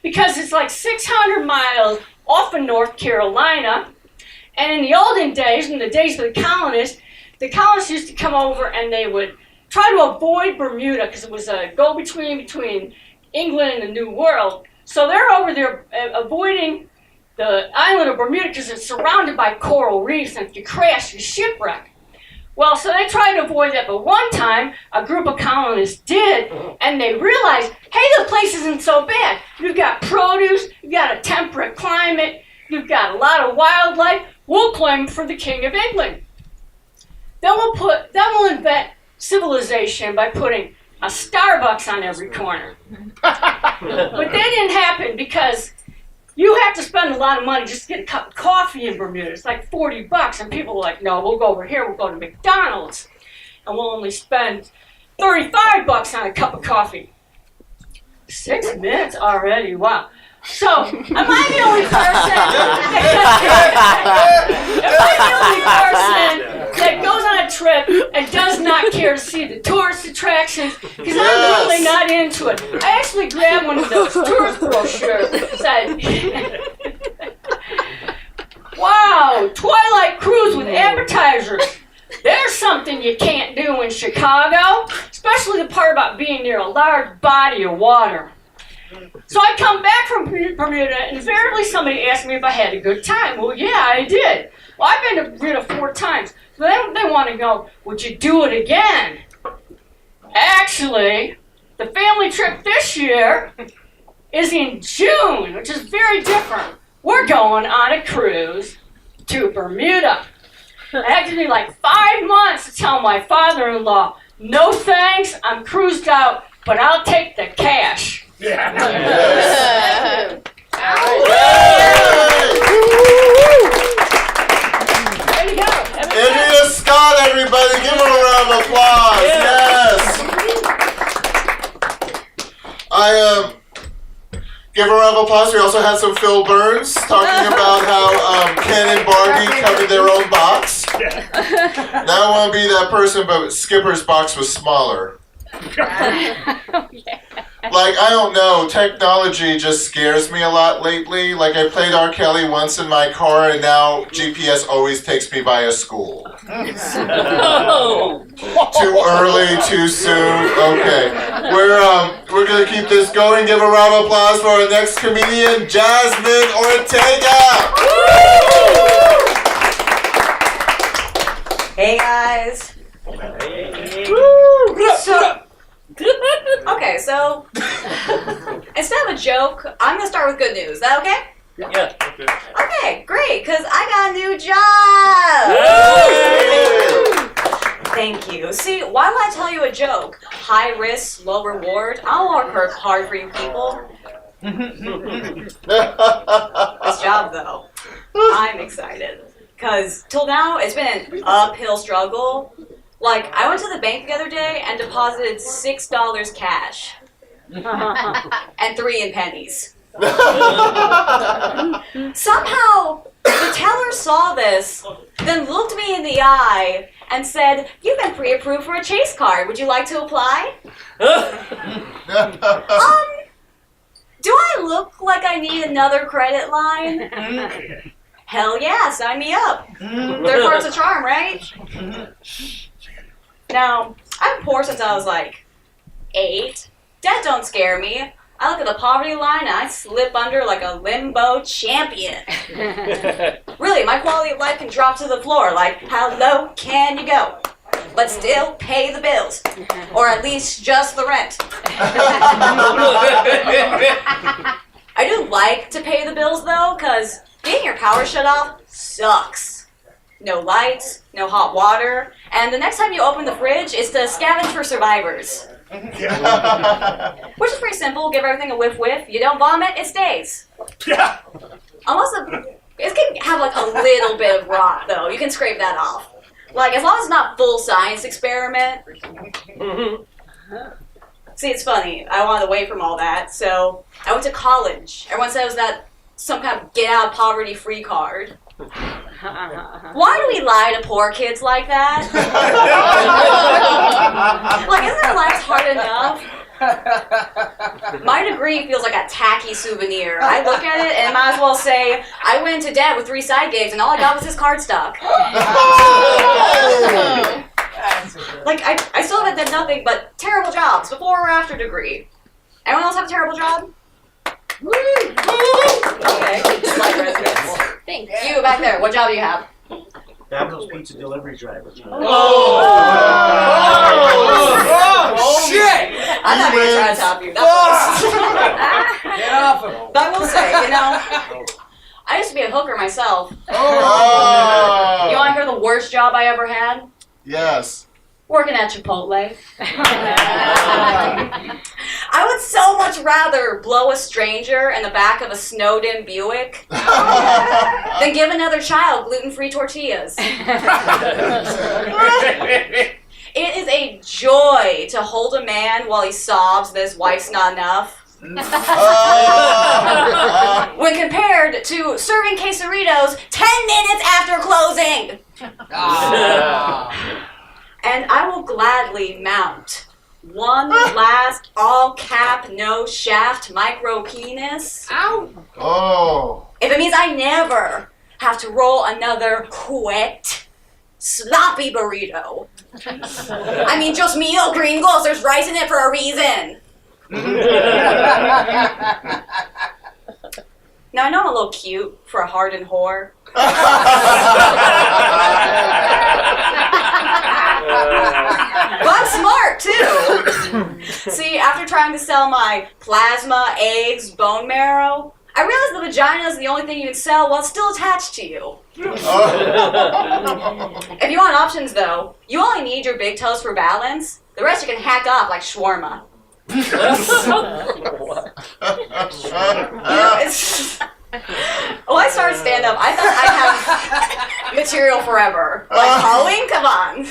because it's like 600 miles off of North Carolina, and in the olden days, in the days of the colonists used to come over and they would try to avoid Bermuda because it was a go-between between England and the New World. So they're over there avoiding the island of Bermuda because it's surrounded by coral reefs, and if you crash, you shipwreck. Well, so they tried to avoid that, but one time a group of colonists did, and they realized, hey, the place isn't so bad. You've got produce, you've got a temperate climate, you've got a lot of wildlife. We'll claim for the King of England. Then we'll invent civilization by putting a Starbucks on every corner. But that didn't happen because you have to spend a lot of money just to get a cup of coffee in Bermuda. It's like $40, and people are like, no, we'll go over here, we'll go to McDonald's, and we'll only spend $35 on a cup of coffee. 6 minutes already, wow. So, am I the only person that goes on a trip and does not care to see the tourist attractions? Because I'm really not into it. I actually grabbed one of those tourist brochures that said, wow, Twilight Cruise with appetizers. There's something you can't do in Chicago, especially the part about being near a large body of water. So I come back from Bermuda, and invariably somebody asked me if I had a good time. Well, yeah, I did. Well, I've been to Bermuda 4 times. So they want to go, would you do it again? Actually, the family trip this year is in June, which is very different. We're going on a cruise to Bermuda. It had to be like 5 months to tell my father-in-law, no thanks, I'm cruised out, but I'll take the cash. Yeah. Give a round of applause. We also had some Phil Burns talking about how Ken and Barbie covered their own box. Now I want to be that person, but Skipper's box was smaller. Like, I don't know, technology just scares me a lot lately. Like, I played R. Kelly once in my car, and now GPS always takes me by a school. Too early, too soon. Okay, we're gonna keep this going. Give a round of applause for our next comedian, Jazmyn Ortega. Hey guys. So instead of a joke, I'm gonna start with good news. Is that okay? Yeah. Okay, great, because I got a new job! Thank you. See, why would I tell you a joke? High risk, low reward. I'll work hard for you people. This job, though, I'm excited. Because till now, it's been an uphill struggle. Like, I went to the bank the other day and deposited $6 cash. And 3 in pennies. Somehow, the teller saw this, then looked me in the eye and said, "You've been pre-approved for a Chase card. Would you like to apply?" Do I look like I need another credit line? Hell yeah, sign me up. Third part's a charm, right? Now, I've been poor since I was like 8. Debt don't scare me. I look at the poverty line and I slip under like a limbo champion. Really, my quality of life can drop to the floor. Like, how low can you go? But still pay the bills. Or at least just the rent. I do like to pay the bills though, because getting your power shut off sucks. No lights, no hot water, and the next time you open the fridge is to scavenge for survivors. Which is pretty simple. Give everything a whiff. You don't vomit, it stays. Yeah. Unless it can have like a little bit of rot though. You can scrape that off. Like, as long as it's not full science experiment. See, it's funny. I wanted away from all that, so I went to college. Everyone said it was that some kind of get out of poverty free card. Why do we lie to poor kids like that? Like, isn't our lives hard enough? My degree feels like a tacky souvenir. I look at it and I might as well say, I went into debt with 3 side gigs and all I got was this cardstock. Like, I still haven't done nothing but terrible jobs, before or after degree. Anyone else have a terrible job? Okay, like residents. Thanks. You back there, what job do you have? Domino's pizza delivery driver. Shit! I'm not even trying to top you. Get off him. But I will say, I used to be a hooker myself. You want to hear the worst job I ever had? Yes. Working at Chipotle. I would so much rather blow a stranger in the back of a snowed-in Buick than give another child gluten-free tortillas. It is a joy to hold a man while he sobs that his wife's not enough. When compared to serving quesadillas 10 minutes after closing. And I will gladly mount one last all-cap, no-shaft micro penis. Ow! Oh. If it means I never have to roll another wet, sloppy burrito. I mean, just meal gringos, there's rice in it for a reason. Now, I know I'm a little cute for a hardened whore. But I'm smart, too. See, after trying to sell my plasma, eggs, bone marrow, I realized the vagina is the only thing you can sell while it's still attached to you. If you want options, though, you only need your big toes for balance. The rest you can hack off like shawarma. When I started stand-up, I thought I'd have material forever. Like Halloween, come on.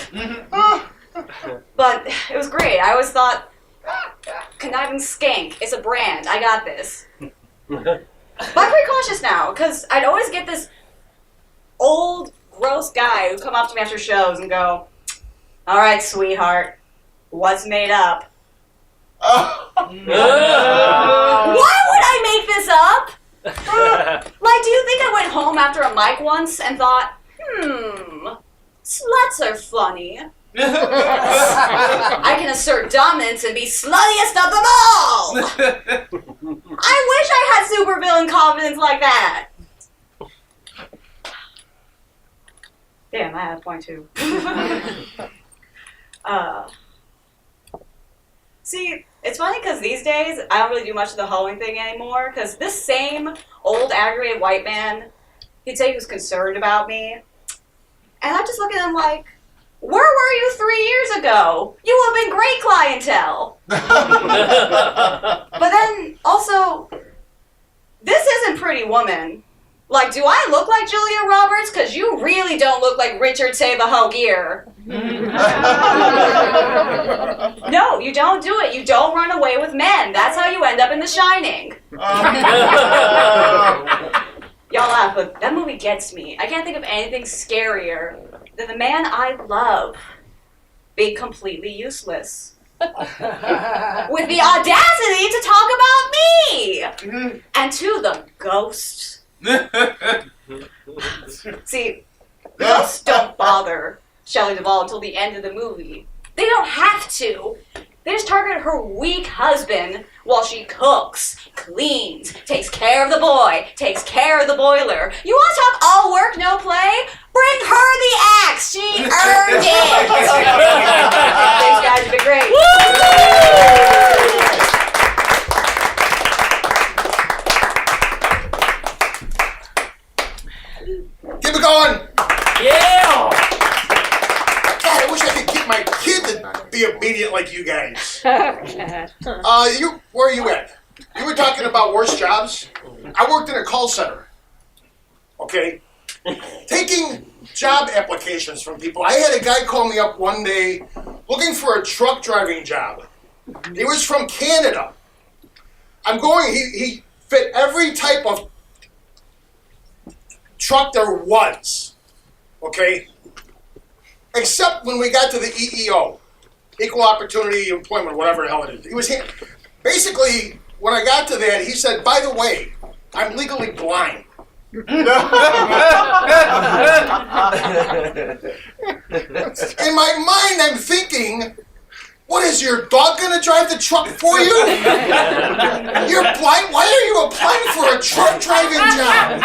But it was great. I always thought, Conniving Skank is a brand. I got this. But I'm pretty cautious now, because I'd always get this old, gross guy who'd come up to me after shows and go, "All right, sweetheart, what's made up?" Why would I make this up? Like, do you think I went home after a mic once and thought, sluts are funny. I can assert dominance and be sluttiest of them all! I wish I had supervillain confidence like that. Damn, I had a point too. See, it's funny because these days I don't really do much of the hoeing thing anymore, because this same old aggravated white man, he'd say he was concerned about me, and I just look at him like, where were you 3 years ago? You would have been great clientele. But then also, this isn't Pretty Woman. Like, do I look like Julia Roberts? Because you really don't look like Richard Gere. No, you don't do it. You don't run away with men. That's how you end up in The Shining. Y'all laugh, but that movie gets me. I can't think of anything scarier than the man I love being completely useless. With the audacity to talk about me! And to the ghost. See, ghosts don't bother Shelley Duvall until the end of the movie. They don't have to. They just target her weak husband while she cooks, cleans, takes care of the boy, takes care of the boiler. You want to talk all work, no play? Bring her the axe. She earned it. Thanks, guys. You've been great. Keep it going. Yeah. God, I wish I could get my kid to be obedient like you guys. Where are you at? You were talking about worse jobs. I worked in a call center. Okay? Taking job applications from people. I had a guy call me up one day looking for a truck driving job. He was from Canada. He fit every type of truck there was. Okay? Except when we got to the EEO, Equal Opportunity Employment, whatever the hell it is. Basically, when I got to that, he said, by the way, I'm legally blind. In my mind, I'm thinking, what is your dog going to drive the truck for you? You're blind? Why are you applying for a truck driving job?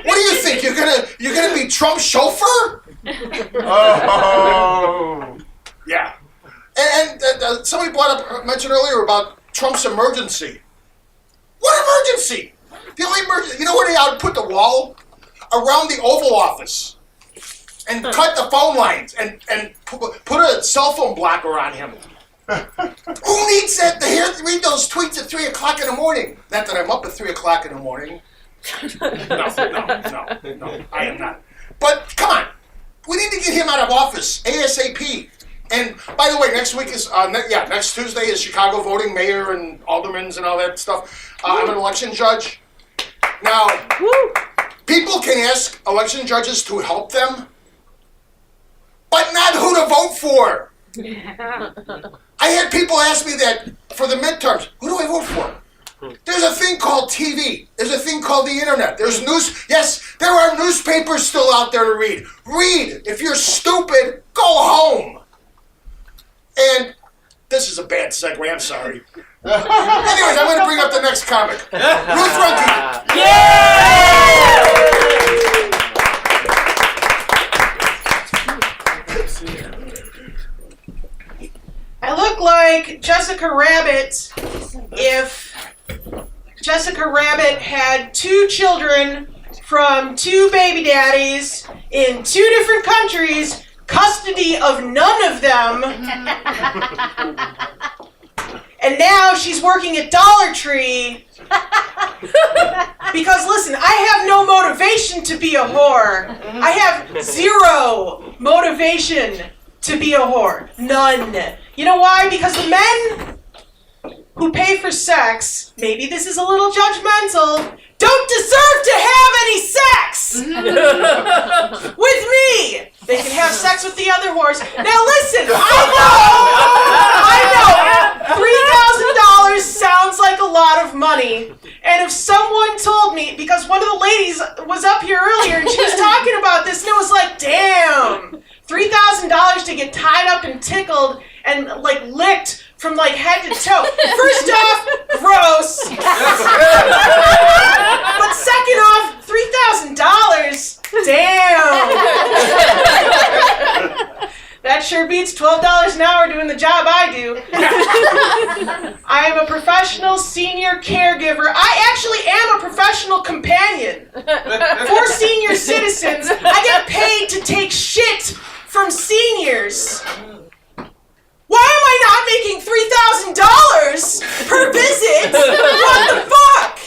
What do you think? You're gonna be Trump's chauffeur? Oh. Yeah. And somebody mentioned earlier about Trump's emergency. What emergency? The only emergency, you know where they ought to put the wall? Around the Oval Office. And cut the phone lines and put a cell phone blocker on him. Who needs that to read those tweets at 3 o'clock in the morning? Not that I'm up at 3 o'clock in the morning. No, I am not. But come on, we need to get him out of office ASAP. And by the way, next week is next Tuesday is Chicago voting, mayor and aldermans and all that stuff. I'm an election judge. Now, people can ask election judges to help them, but not who to vote for. I had people ask me that for the midterms. Who do I vote for? There's a thing called TV. There's a thing called the internet. There's news. Yes, there are newspapers still out there to read. Read. If you're stupid, go home. And this is a bad segue. I'm sorry. Anyways, I'm going to bring up the next comic. Ruth Ruhnke. Yeah! I look like Jessica Rabbit if Jessica Rabbit had 2 children from 2 baby daddies in 2 different countries, custody of none of them, and now she's working at Dollar Tree because, listen, I have no motivation to be a whore. I have 0 motivation to be a whore. None. You know why? Because the men who pay for sex, maybe this is a little judgmental, don't deserve to have any sex with me. They can have sex with the other whores. Now listen, I know, $3,000 sounds like a lot of money. And if someone told me, because one of the ladies was up here earlier and she was talking about this, and it was like, damn, $3,000 to get tied up and tickled and like licked from like head to toe. First off, gross. But second off, $3,000. Damn. That sure beats $12 an hour doing the job I do. I am a professional senior caregiver. I actually am a professional companion. For senior citizens, I get paid to take shit from seniors. Why am I not making $3,000 per visit? What the fuck?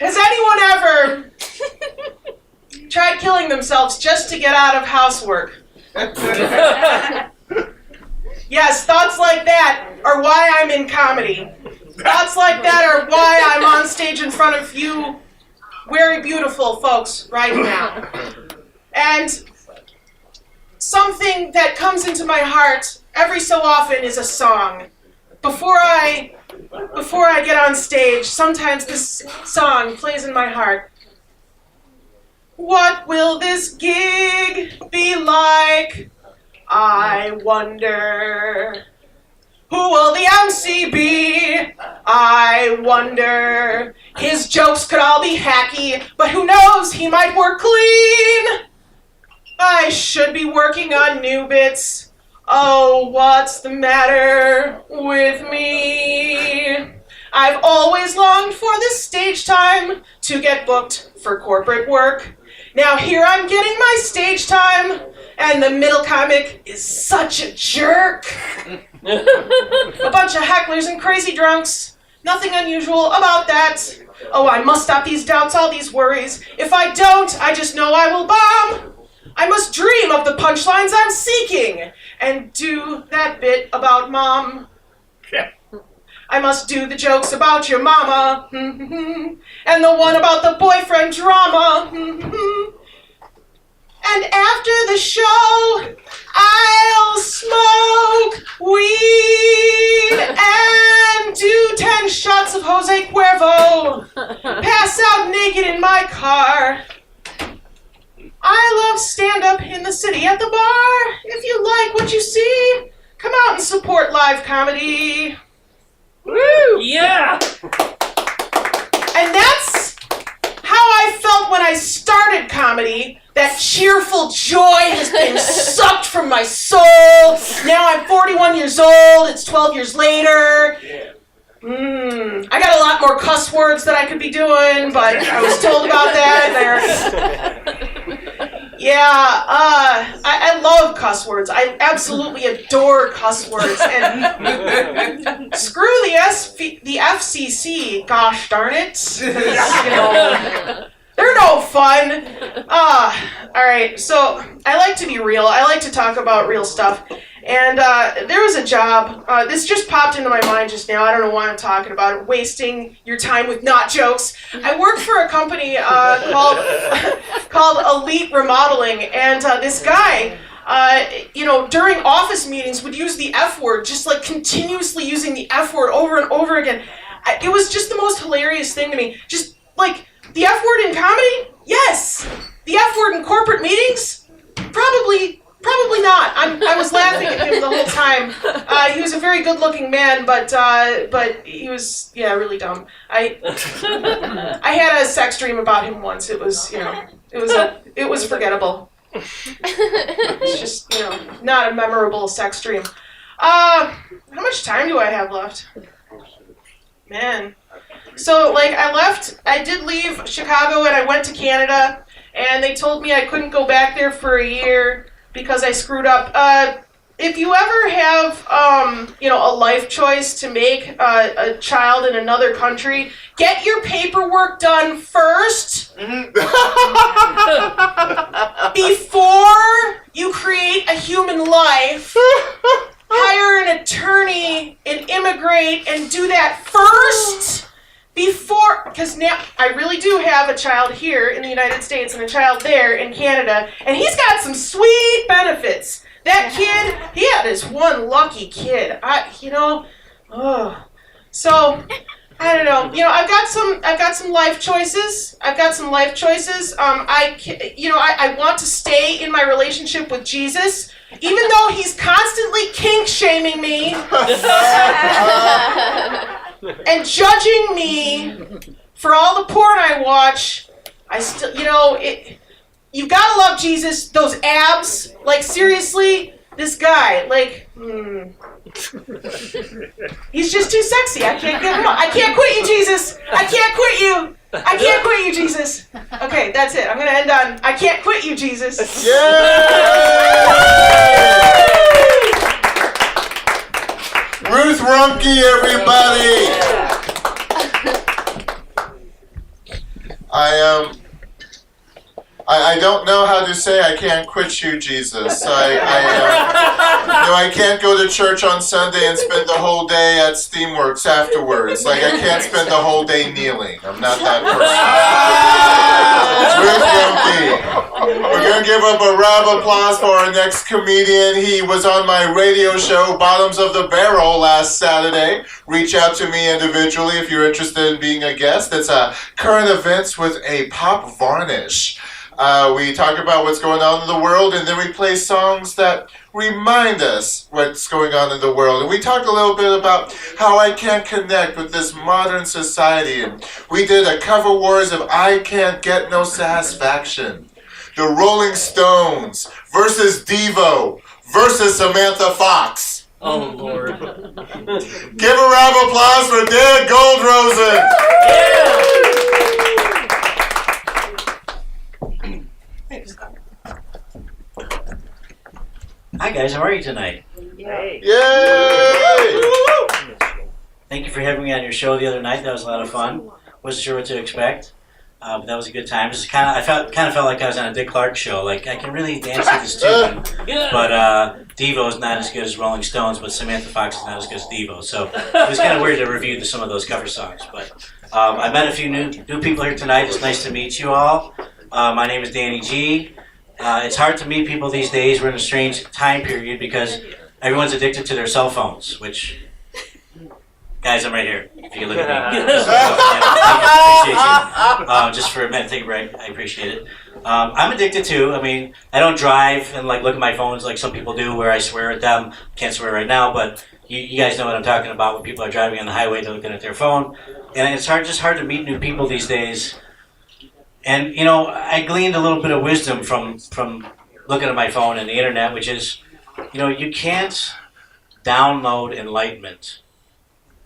Has anyone ever tried killing themselves just to get out of housework? Yes, thoughts like that are why I'm in comedy. Thoughts like that are why I'm on stage in front of you very beautiful folks right now. And something that comes into my heart every so often is a song. Before I get on stage, sometimes this song plays in my heart. What will this gig be like? I wonder. Who will the MC be? I wonder. His jokes could all be hacky, but who knows, he might work clean. I should be working on new bits. Oh, what's the matter with me? I've always longed for this stage time to get booked for corporate work. Now here I'm getting my stage time, and the middle comic is such a jerk. A bunch of hecklers and crazy drunks. Nothing unusual about that. Oh, I must stop these doubts, all these worries. If I don't, I just know I will bomb. I must dream of the punchlines I'm seeking and do that bit about mom. I must do the jokes about your mama and the one about the boyfriend drama. And after the show, I'll smoke weed and do 10 shots of Jose Cuervo. Pass out naked in my car. I love stand-up in the city at the bar. If you like what you see, come out and support live comedy. Woo! Yeah! And that's how I felt when I started comedy. That cheerful joy has been sucked from my soul. Now I'm 41 years old. It's 12 years later. I got a lot more cuss words that I could be doing, but I was told about that. I love cuss words. I absolutely adore cuss words. And screw the FCC, gosh darn it. They're no fun. Alright, so I like to be real. I like to talk about real stuff. And there was a job. This just popped into my mind just now. I don't know why I'm talking about it. Wasting your time with not jokes. I worked for a company called Elite Remodeling, and this guy, during office meetings would use the F word, just like continuously using the F word over and over again. It was just the most hilarious thing to me. Just like, the F word in comedy? Yes. The F word in corporate meetings? Probably not. I was laughing at him the whole time. He was a very good-looking man, but he was really dumb. I had a sex dream about him once. It was forgettable. It's just not a memorable sex dream. How much time do I have left? Man. So I did leave Chicago and I went to Canada, and they told me I couldn't go back there for a year because I screwed up. if you ever have, a life choice to make a child in another country, get your paperwork done first before you create a human life. Hire an attorney and immigrate and do that first before, because now I really do have a child here in the United States and a child there in Canada, and he's got some sweet benefits. That kid, he had his one lucky kid. So I don't know. I've got some life choices. I want to stay in my relationship with Jesus, even though he's constantly kink shaming me and judging me for all the porn I watch. I still, you've got to love Jesus. Those abs, like seriously, this guy, he's just too sexy. I can't give him up. I can't quit you, Jesus. I can't quit you. I can't quit you, Jesus. Okay, that's it. I'm going to end on, I can't quit you, Jesus. Ruth Ruhnke, everybody. I don't know how to say I can't quit you, Jesus. I can't go to church on Sunday and spend the whole day at Steamworks afterwards. I can't spend the whole day kneeling. I'm not that person. Ruth Ruhnke. We're going to give up a round of applause for our next comedian. He was on my radio show, Bottoms of the Barrel, last Saturday. Reach out to me individually if you're interested in being a guest. It's current events with a pop varnish. We talk about what's going on in the world, and then we play songs that remind us what's going on in the world. And we talked a little bit about how I can't connect with this modern society. And we did a cover wars of I Can't Get No Satisfaction. The Rolling Stones versus Devo versus Samantha Fox. Oh, Lord. Give a round of applause for Dan Goldrosen. Yeah! Hi guys, how are you tonight? Yay! Thank you for having me on your show the other night. That was a lot of fun. Wasn't sure what to expect, but that was a good time. Just I felt like I was on a Dick Clark show. I can really dance to this tune, but Devo is not as good as Rolling Stones, but Samantha Fox is not as good as Devo. So it was kind of weird to review some of those cover songs. But I met a few new people here tonight. It's nice to meet you all. My name is Danny G. It's hard to meet people these days. We're in a strange time period because everyone's addicted to their cell phones, which, guys, I'm right here. If you can look at me. I appreciate you. Just for a minute, take a break. I appreciate it. I'm addicted too. I don't drive and look at my phones like some people do where I swear at them. Can't swear right now, but you guys know what I'm talking about when people are driving on the highway, they're looking at their phone. And it's hard to meet new people these days. And, I gleaned a little bit of wisdom from looking at my phone and the internet, which is, you can't download enlightenment,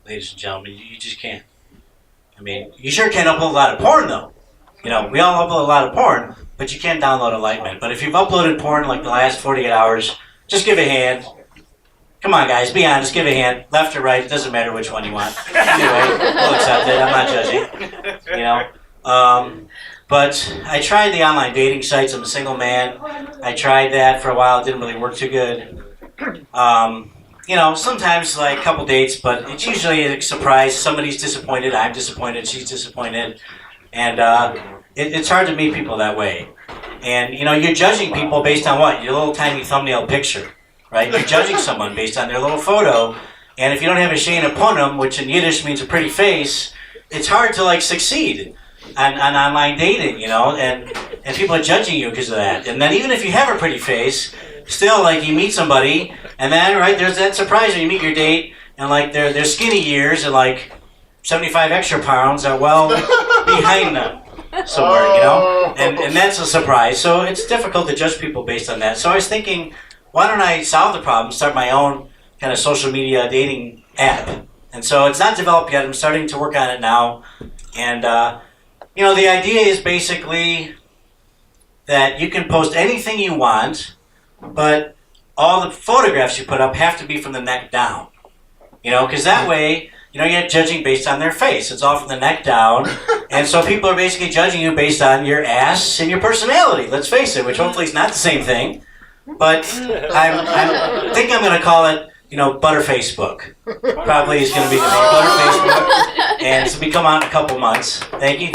ladies and gentlemen. You just can't. You sure can upload a lot of porn, though. We all upload a lot of porn, but you can't download enlightenment. But if you've uploaded porn the last 48 hours, just give a hand. Come on, guys, be honest, give a hand. Left or right, it doesn't matter which one you want. Anyway, we'll accept it. I'm not judging, But I tried the online dating sites. I'm a single man. I tried that for a while. It didn't really work too good. Sometimes a couple dates, but it's usually a surprise. Somebody's disappointed. I'm disappointed. She's disappointed. And it's hard to meet people that way. And, you're judging people based on what? Your little tiny thumbnail picture, right? You're judging someone based on their little photo. And if you don't have a shayna punum, which in Yiddish means a pretty face, it's hard to succeed on online dating, and people are judging you because of that. And then even if you have a pretty face, still you meet somebody, and then there's that surprise when you meet your date, and their skinny years and 75 extra pounds are well behind them somewhere, and that's a surprise. So it's difficult to judge people based on that. So I was thinking, why don't I solve the problem, start my own kind of social media dating app? And so it's not developed yet. I'm starting to work on it now, and the idea is basically that you can post anything you want, but all the photographs you put up have to be from the neck down. You know, because that way, you know, you're not judging based on their face. It's all from the neck down. And so people are basically judging you based on your ass and your personality, let's face it, which hopefully is not the same thing. But I think I'm going to call it, you know, Butterfacebook. Probably is going to be the name, Butterfacebook. And it's going to come out in a couple months. Thank you.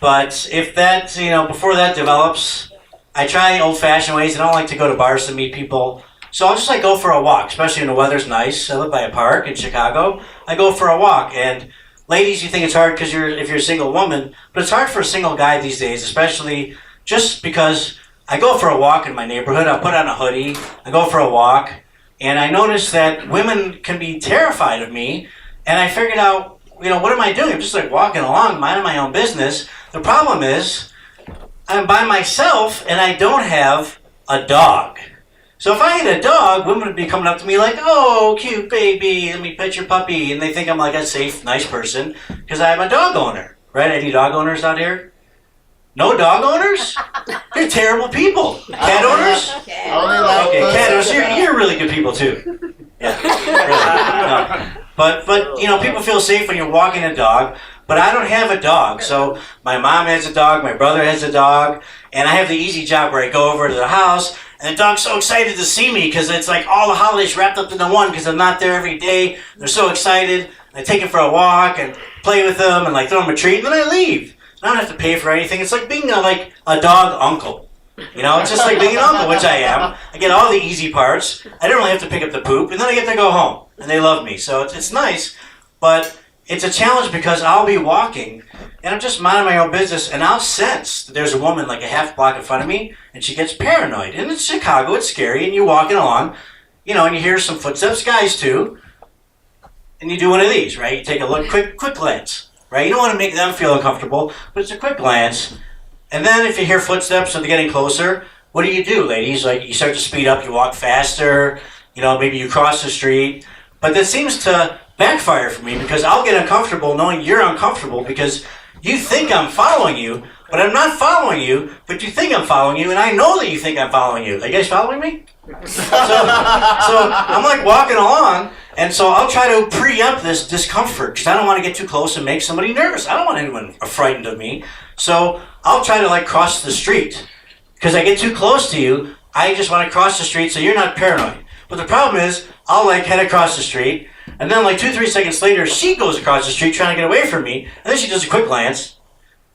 But if that, you know, before that develops, I try old-fashioned ways. I don't like to go to bars to meet people. So I'll just like go for a walk, especially when the weather's nice. I live by a park in Chicago. I go for a walk, and ladies, you think it's hard because if you're a single woman, but it's hard for a single guy these days, especially just because I go for a walk in my neighborhood. I put on a hoodie. I go for a walk, and I notice that women can be terrified of me. And I figured out, you know, what am I doing? I'm just like walking along, minding my own business. The problem is, I'm by myself, and I don't have a dog. So if I had a dog, women would be coming up to me like, oh, cute baby, let me pet your puppy. And they think I'm like a safe, nice person because I'm a dog owner. Right? Any dog owners out here? No dog owners? They're terrible people. Cat owners? Okay, cat owners. You're really good people too. Yeah, really. No. But you know, people feel safe when you're walking a dog. But I don't have a dog. So my mom has a dog, my brother has a dog, and I have the easy job where I go over to the house, and the dog's so excited to see me because it's like all the holidays wrapped up into one because I'm not there every day. They're so excited. I take them for a walk and play with them and like throw them a treat, and then I leave. I don't have to pay for anything. It's like being like a dog uncle. You know, it's just like being an uncle, which I am. I get all the easy parts. I don't really have to pick up the poop, and then I get to go home, and they love me. So it's nice, but it's a challenge because I'll be walking, and I'm just minding my own business, and I'll sense that there's a woman like a half block in front of me, and she gets paranoid. And it's Chicago, it's scary, and you're walking along, you know, and you hear some footsteps, guys too, and you do one of these, right? You take a look, quick glance, right? You don't want to make them feel uncomfortable, but it's a quick glance. And then if you hear footsteps and they're getting closer, what do, ladies? Like, you start to speed up, you walk faster, you know, maybe you cross the street, but that seems to backfire for me because I'll get uncomfortable knowing you're uncomfortable because you think I'm following you, but I'm not following you, but you think I'm following you, and I know that you think I'm following you. Are you guys following me? So I'm like walking along, and so I'll try to preempt this discomfort because I don't want to get too close and make somebody nervous. I don't want anyone frightened of me. So I'll try to like cross the street because I get too close to you. I just want to cross the street so you're not paranoid. But the problem is I'll like head across the street, and then like 2-3 seconds later, she goes across the street trying to get away from me, and then she does a quick glance,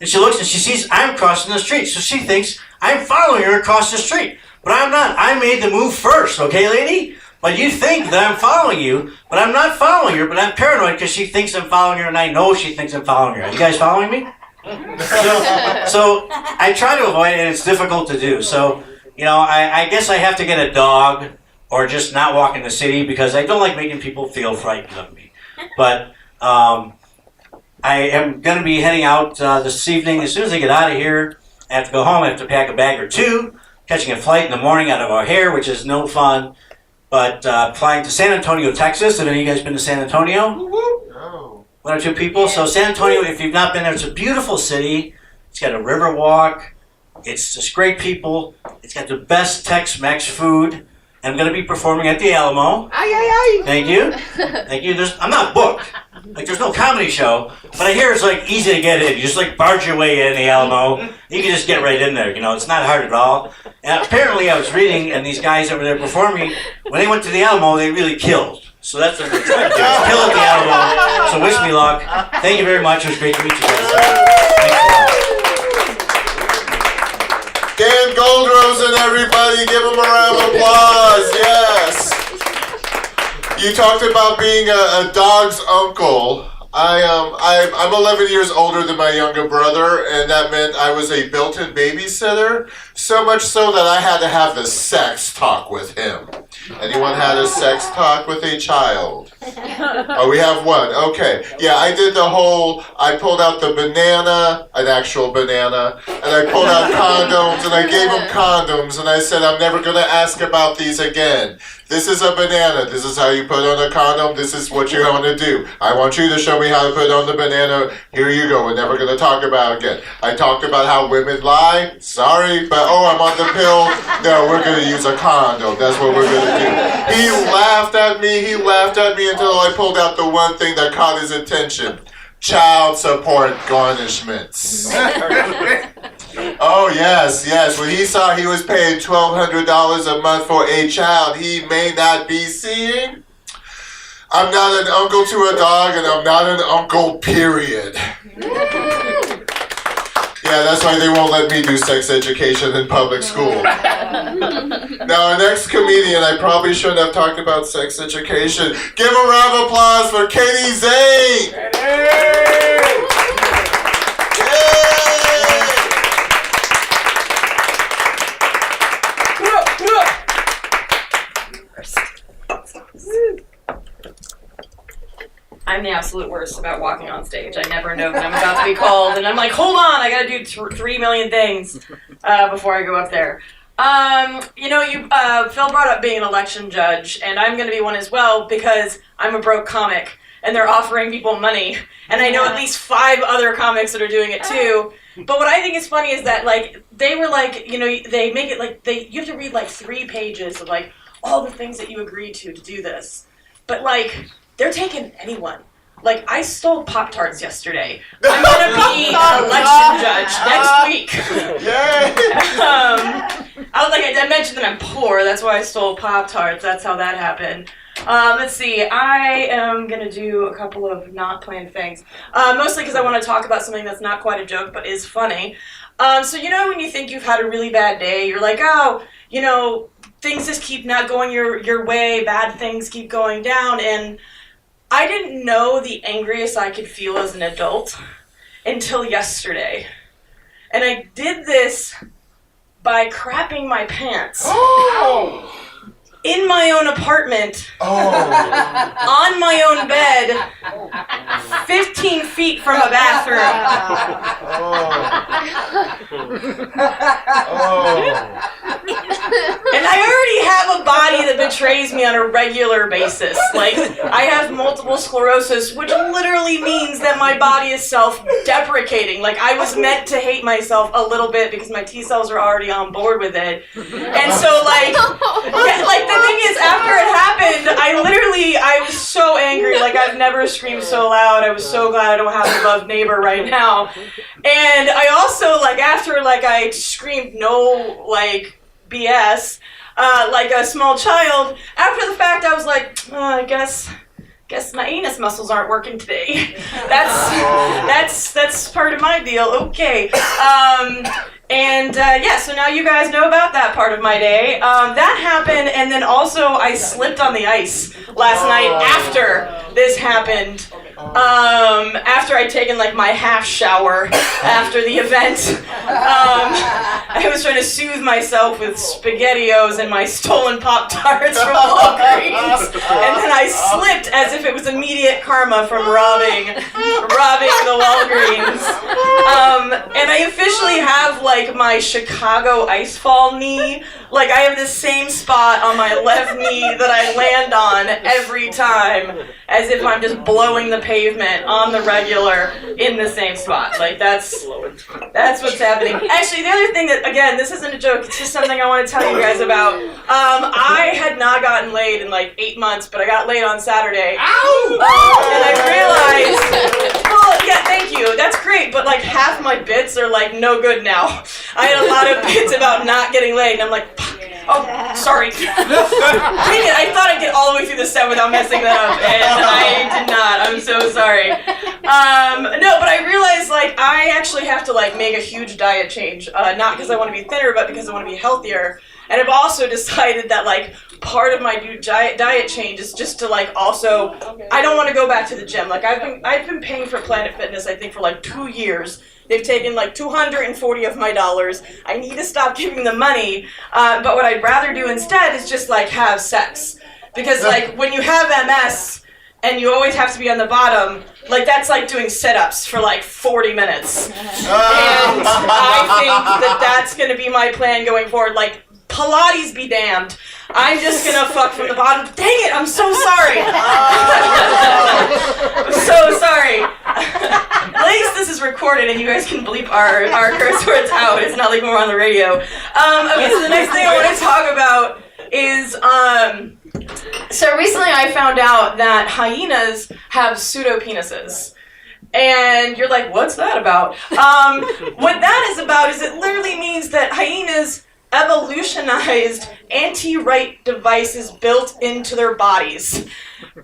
and she looks and she sees I'm crossing the street, so she thinks I'm following her across the street. But I'm not. I made the move first, okay, lady? But you think that I'm following you, but I'm not following her, but I'm paranoid because she thinks I'm following her, and I know she thinks I'm following her. Are you guys following me? So I try to avoid it, and it's difficult to do. So, you know, I guess I have to get a dog or just not walk in the city because I don't like making people feel frightened of me. But I am going to be heading out this evening. As soon as I get out of here, I have to go home. I have to pack a bag or two, catching a flight in the morning out of O'Hare, which is no fun. But flying to San Antonio, Texas. Have any of you guys been to San Antonio? No. One or two people? So San Antonio, if you've not been there, it's a beautiful city. It's got a river walk. It's just great people. It's got the best Tex-Mex food. I'm going to be performing at the Alamo. Thank you. Thank you. I'm not booked. Like, there's no comedy show, but I hear it's like easy to get in. You just like barge your way in the Alamo. You can just get right in there. You know, it's not hard at all. And apparently, I was reading, and these guys that were there performing, when they went to the Alamo, they really killed. So that's what they're trying to do. Kill at the Alamo. So wish me luck. Thank you very much. It was great to meet you guys. Thanks a lot. Dan Goldrosen, everybody, give him a round of applause. Yes. You talked about being a dog's uncle. I'm 11 years older than my younger brother, and that meant I was a built-in babysitter. So much so that I had to have the sex talk with him. Anyone had a sex talk with a child? Oh, we have one. Okay. Yeah, I did I pulled out the banana, an actual banana, and I pulled out condoms, and I gave them condoms, and I said, I'm never going to ask about these again. This is a banana. This is how you put on a condom. This is what you want to do. I want you to show me how to put on the banana. Here you go. We're never going to talk about it again. I talked about how women lie. Sorry, but I'm on the pill. No, we're going to use a condom. That's what we're going to do. He laughed at me. He laughed at me until I pulled out the one thing that caught his attention. Child support garnishments. Oh, yes. When he saw he was paying $1,200 a month for a child he may not be seeing, I'm not an uncle to a dog, and I'm not an uncle, period. Yeah, that's why they won't let me do sex education in public school. Now, our next comedian, I probably shouldn't have talked about sex education. Give a round of applause for Katie Zane! I'm the absolute worst about walking on stage. I never know that I'm about to be called, and I'm like, hold on, I gotta do 3 million things before I go up there. Phil brought up being an election judge, and I'm gonna be one as well because I'm a broke comic, and they're offering people money, and I know at least 5 other comics that are doing it too. But what I think is funny is that they were they make it you have to read 3 pages of all the things that you agreed to do this, but they're taking anyone. I stole Pop-Tarts yesterday. I'm gonna be an election judge next week. I mentioned that I'm poor, that's why I stole Pop-Tarts, that's how that happened. Let's see, I am gonna do a couple of not planned things. Mostly because I want to talk about something that's not quite a joke, but is funny. So when you think you've had a really bad day, you're like, things just keep not going your way, bad things keep going down, and I didn't know the angriest I could feel as an adult until yesterday. And I did this by crapping my pants. Oh! In my own apartment, on my own bed, 15 feet from a bathroom. And I already have a body that betrays me on a regular basis. I have multiple sclerosis, which literally means that my body is self-deprecating. I was meant to hate myself a little bit because my T cells are already on board with it. And so, the thing is, after it happened, I was so angry. I've never screamed so loud. I was so glad I don't have a loved neighbor right now. And I also, after, I screamed no, BS, like a small child, after the fact, I was like, I guess my anus muscles aren't working today. That's part of my deal. Okay. So now you guys know about that part of my day. That happened, and then also I slipped on the ice last night after this happened. After I'd taken my half shower after the event. I was trying to soothe myself with SpaghettiOs and my stolen Pop-Tarts from Walgreens. And then I slipped as if it was immediate karma from robbing the Walgreens. And I officially have my Chicago icefall knee. I have the same spot on my left knee that I land on every time, as if I'm just blowing the pavement on the regular in the same spot. That's what's happening. Actually, the other thing that, again, this isn't a joke, it's just something I want to tell you guys about. I had not gotten laid in 8 months, but I got laid on Saturday. Ow! And I realized, well, yeah, thank you, that's great, but half my bits are no good now. I had a lot of bits about not getting laid, and I'm like, oh, sorry. Dang it, I thought I'd get all the way through the set without messing that up, and I did not. I'm so sorry. No, but I realized, I actually have to, make a huge diet change. Not because I want to be thinner, but because I want to be healthier. And I've also decided that, part of my diet change is just to, also, I don't want to go back to the gym. I've been paying for Planet Fitness, I think, for, 2 years. They've taken 240 of my dollars. I need to stop giving them money. But what I'd rather do instead is just have sex. Because when you have MS, and you always have to be on the bottom. Like, that's like doing sit-ups for like 40 minutes. And I think that's going to be my plan going forward. Like, Pilates be damned. I'm just going to fuck from the bottom. Dang it, I'm so sorry. I'm so sorry. At least this is recorded and you guys can bleep our curse words out. It's not like when we're on the radio. Okay, so the next thing I want to talk about is, so recently I found out that hyenas have pseudopenises. And you're like, what's that about? What that is about is it literally means that hyenas evolutionized anti-rape devices built into their bodies.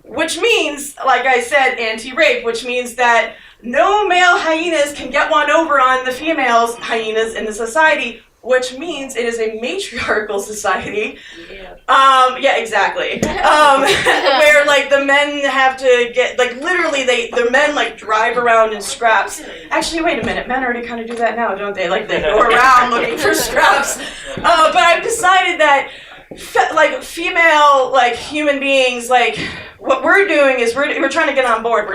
Which means, like I said, anti-rape, which means that no male hyenas can get one over on the females hyenas in the society, which means it is a matriarchal society. Yeah, exactly. Where like the men have to get, like literally the men like drive around in scraps. Actually, wait a minute, men already kind of do that now, don't they? Like they go around looking for scraps. But I've decided that like female like human beings, like what we're doing is we're trying to get on board.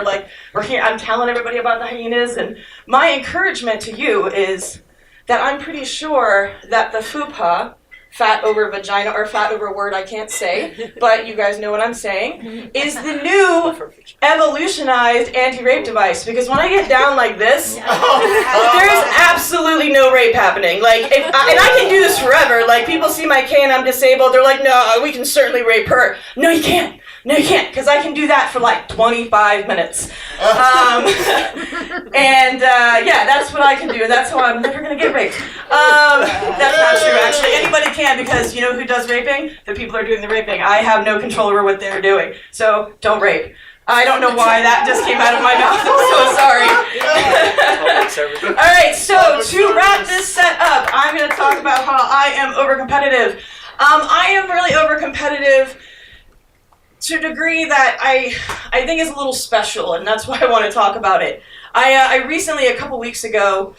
We're here, I'm telling everybody about the hyenas, and my encouragement to you is that I'm pretty sure that the fupa, fat over vagina, or fat over word I can't say, but you guys know what I'm saying, is the new evolutionized anti-rape device. Because when I get down like this, there's absolutely no rape happening. Like, and I can do this forever. Like, people see my cane, I'm disabled, they're like, no, we can certainly rape her. No, you can't. No, you can't, because I can do that for like 25 minutes. Yeah, that's what I can do. That's how I'm never going to get raped. That's not true, actually. Anybody can, because you know who does raping? The people who are doing the raping. I have no control over what they're doing. So don't rape. I don't know why that just came out of my mouth. I'm so sorry. All right, so to wrap this set up, I'm going to talk about how I am overcompetitive. I am really overcompetitive to a degree that I think is a little special, and that's why I want to talk about it. I recently, a couple weeks ago,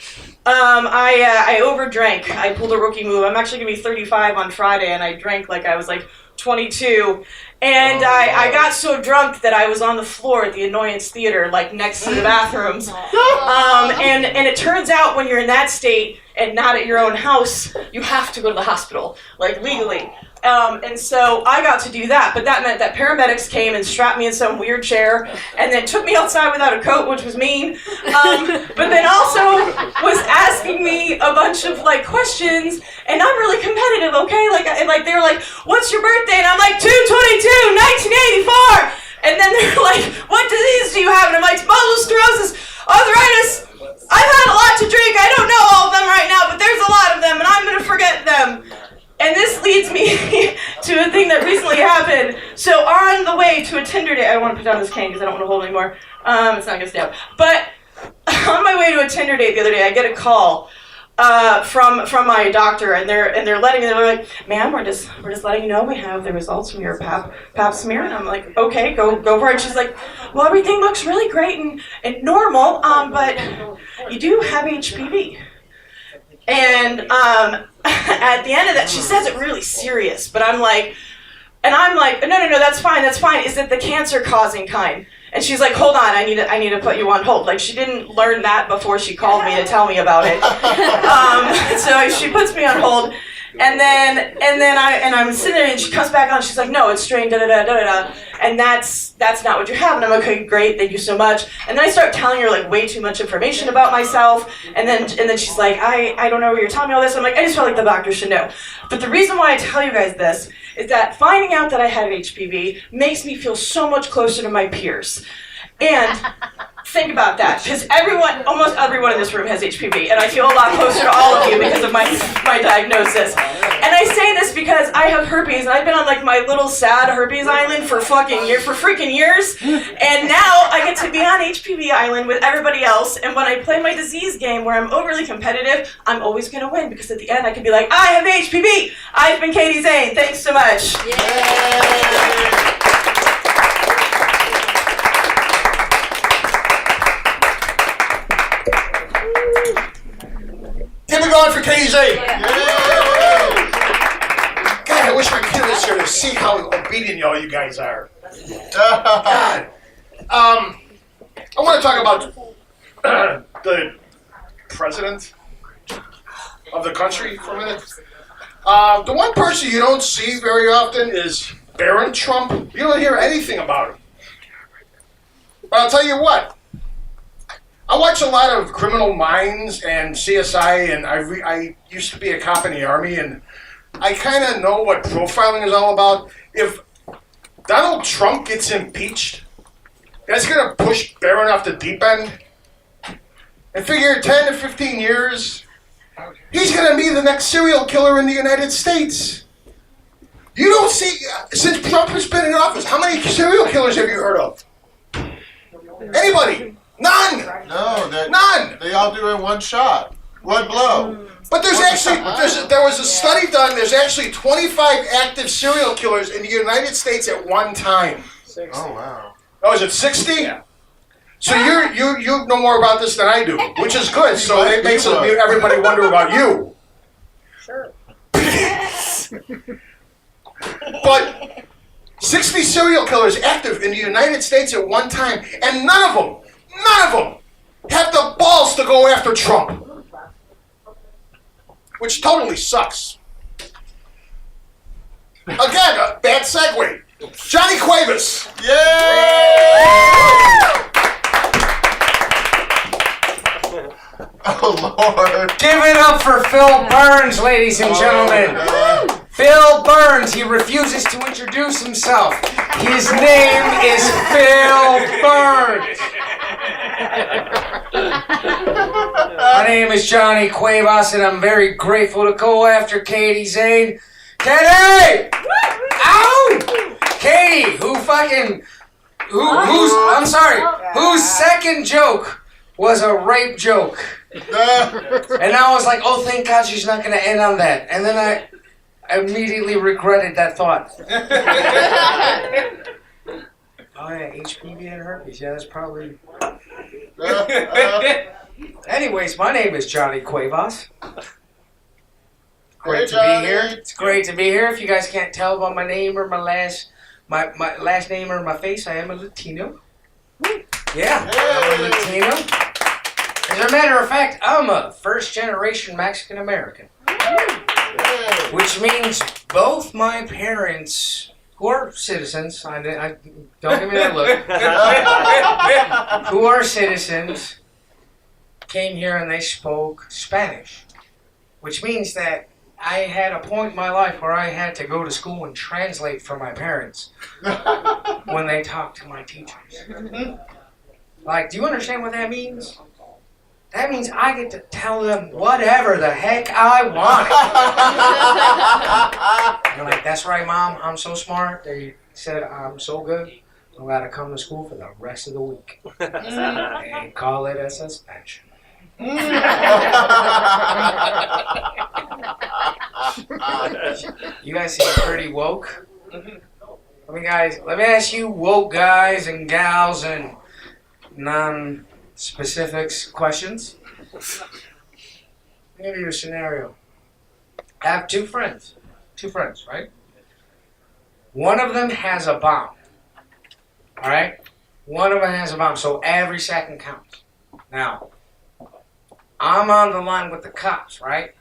I overdrank. I pulled a rookie move. I'm actually going to be 35 on Friday, and I drank like I was like 22. And I got so drunk that I was on the floor at the Annoyance Theater, like next to the bathrooms. And it turns out when you're in that state and not at your own house, you have to go to the hospital, like legally. And so I got to do that, but that meant that paramedics came and strapped me in some weird chair and then took me outside without a coat, which was mean. But then also was asking me a bunch of like questions, and I'm really competitive, okay? Like they were like, "What's your birthday?" And I'm like, 2/22/1984. And then they're like, "What disease do you have?" And I'm like, "Multiple sclerosis, arthritis." I've had a lot to drink. I don't know all of them right now, but there's a lot of them, and I'm gonna forget them. And this leads me to a thing that recently happened. So on the way to a Tinder date, I want to put down this cane because I don't want to hold it anymore. It's not gonna stay up. But on my way to a Tinder date the other day, I get a call from my doctor, and they're letting me. They're like, "Ma'am, we're just letting you know we have the results from your pap smear." And I'm like, "Okay, go for it." And she's like, "Well, everything looks really great and normal, but you do have HPV." And at the end of that, she says it really serious, but I'm like, no, that's fine. Is it the cancer-causing kind? And she's like, hold on, I need to put you on hold. Like, she didn't learn that before she called me to tell me about it. So she puts me on hold, and then I'm sitting there, and she comes back on. She's like, no, it's strain da-da-da-da-da-da, and that's not what you have. And I'm like, okay, great, thank you so much. And then I start telling her like way too much information about myself, and then she's like, I don't know what you're telling me all this. I'm like, I just felt like the doctor should know. But the reason why I tell you guys this is that finding out that I had HPV makes me feel so much closer to my peers. And think about that, because almost everyone in this room has HPV, and I feel a lot closer to all of you because of my diagnosis. And I say this because I have herpes, and I've been on like my little sad herpes island for freaking years, and now I get to be on HPV island with everybody else. And when I play my disease game where I'm overly competitive, I'm always going to win, because at the end I can be like, I have HPV. I've been Katie Zane. Thanks so much. Yay. Keep it going for Katie Jae. God, I wish my kid was here to see how obedient all you guys are. God, I want to talk about the president of the country for a minute. The one person you don't see very often is Baron Trump. You don't hear anything about him. But I'll tell you what. I watch a lot of Criminal Minds and CSI, and I used to be a cop in the Army, and I kind of know what profiling is all about. If Donald Trump gets impeached, that's going to push Barron off the deep end. And figure 10 to 15 years, he's going to be the next serial killer in the United States. You don't see, since Trump has been in office, how many serial killers have you heard of? Anybody? None. No, none. They all do it in one shot, one blow. But there was a study done. There's actually 25 active serial killers in the United States at one time. 60. Oh wow. Oh, is it 60? Yeah. So you know more about this than I do, which is good. So it makes everybody wonder about you. Sure. But 60 serial killers active in the United States at one time, and none of them have the balls to go after Trump. Which totally sucks. Again, a bad segue. Johnny Cuevas. Yay! Oh, Lord. Give it up for Phil Burns, ladies and gentlemen. Phil Burns, he refuses to introduce himself. His name is Phil Burns. My name is Johnny Cuevas, and I'm very grateful to go after Katie Zane. Katie! Ow! Katie, whose second joke was a rape joke. And I was like, oh, thank God she's not going to end on that. And then I immediately regretted that thought. Oh, yeah, HPV and herpes. Yeah, that's probably... Anyways, my name is Johnny Cuevas. Great to be here. It's great to be here. If you guys can't tell by my name or my last name or my face, I am a Latino. Yeah, I'm a Latino. As a matter of fact, I'm a first-generation Mexican American, which means both my parents, who are citizens, I don't give me that look, who are citizens, came here and they spoke Spanish, which means that I had a point in my life where I had to go to school and translate for my parents when they talked to my teachers. Like, do you understand what that means? That means I get to tell them whatever the heck I want. They're like, that's right, Mom, I'm so smart. They said I'm so good, I gotta come to school for the rest of the week. And call it a suspension. You guys seem pretty woke. Let me ask you woke guys and gals and non-specifics questions. I'll give you a scenario. I have two friends, right? One of them has a bomb, all right? One of them has a bomb, so every second counts. Now, I'm on the line with the cops, right?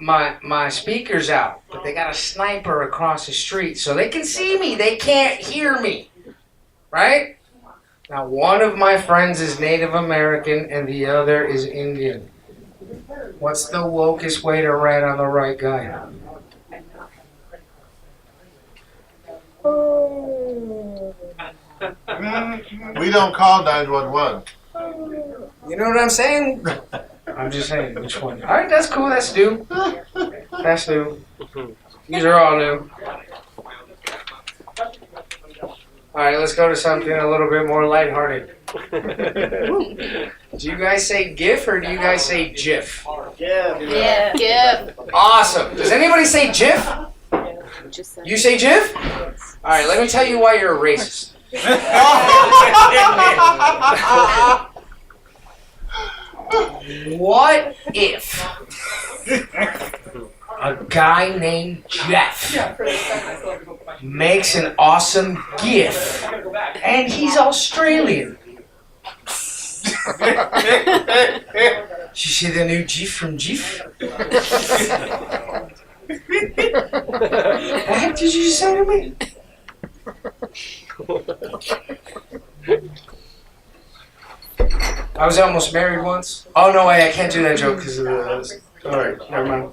My speaker's out, but they got a sniper across the street, so they can see me, they can't hear me, right? Now, one of my friends is Native American and the other is Indian. What's the wokest way to rat on the right guy? We don't call 911. You know what I'm saying? I'm just saying which one. All right, that's cool. That's new. That's new. These are all new. All right, let's go to something a little bit more lighthearted. Do you guys say GIF or do you guys say GIF? Yeah, GIF. Awesome. Does anybody say GIF? You say GIF? All right, let me tell you why you're a racist. What if a guy named Jeff makes an awesome GIF, and he's Australian. Did you see the new GIF from GIF? What did you say to me? I was almost married once. Oh no, wait, I can't do that joke because of the. Alright, never mind.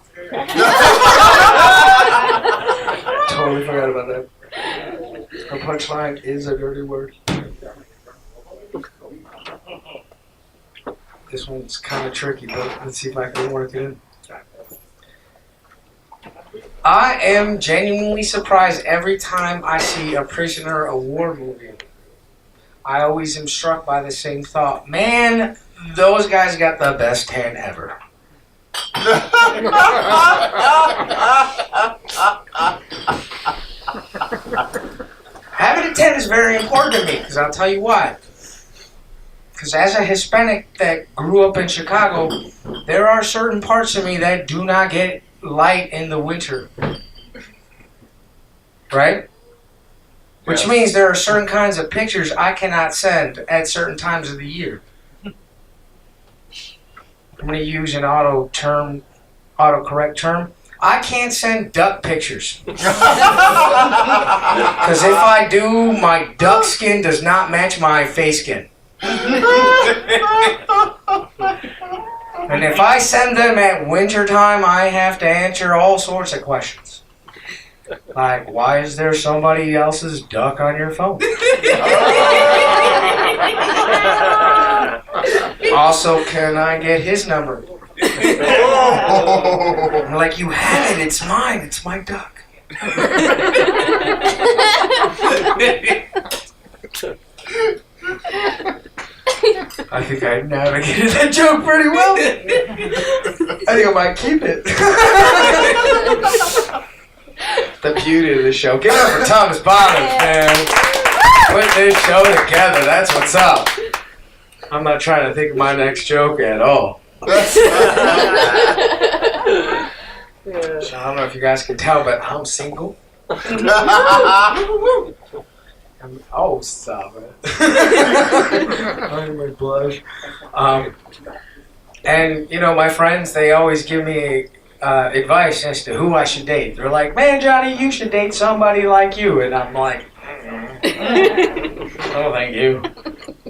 Totally forgot about that. A punchline is a dirty word. This one's kind of tricky, but let's see if I can work it in. I am genuinely surprised every time I see a Prisoner of War movie. I always am struck by the same thought. Man, those guys got the best tan ever. Having a tan is very important to me, because I'll tell you why. Because as a Hispanic that grew up in Chicago, there are certain parts of me that do not get light in the winter. Right? Which means there are certain kinds of pictures I cannot send at certain times of the year. I'm going to use an autocorrect term. I can't send duck pictures. Because if I do, my duck skin does not match my face skin. And if I send them at winter time, I have to answer all sorts of questions. Like, why is there somebody else's duck on your phone? Also, can I get his number? I'm like, you had it, it's mine, it's my duck. I think I navigated that joke pretty well. I think I might keep it. The beauty of the show. Give it up for Thomas Bottoms, man. Put this show together, that's what's up. I'm not trying to think of my next joke at all. So I don't know if you guys can tell, but I'm single. Oh, stop it. I might blush. And, you know, my friends, they always give me advice as to who I should date. They're like, man, Johnny, you should date somebody like you. And I'm like, oh, thank you.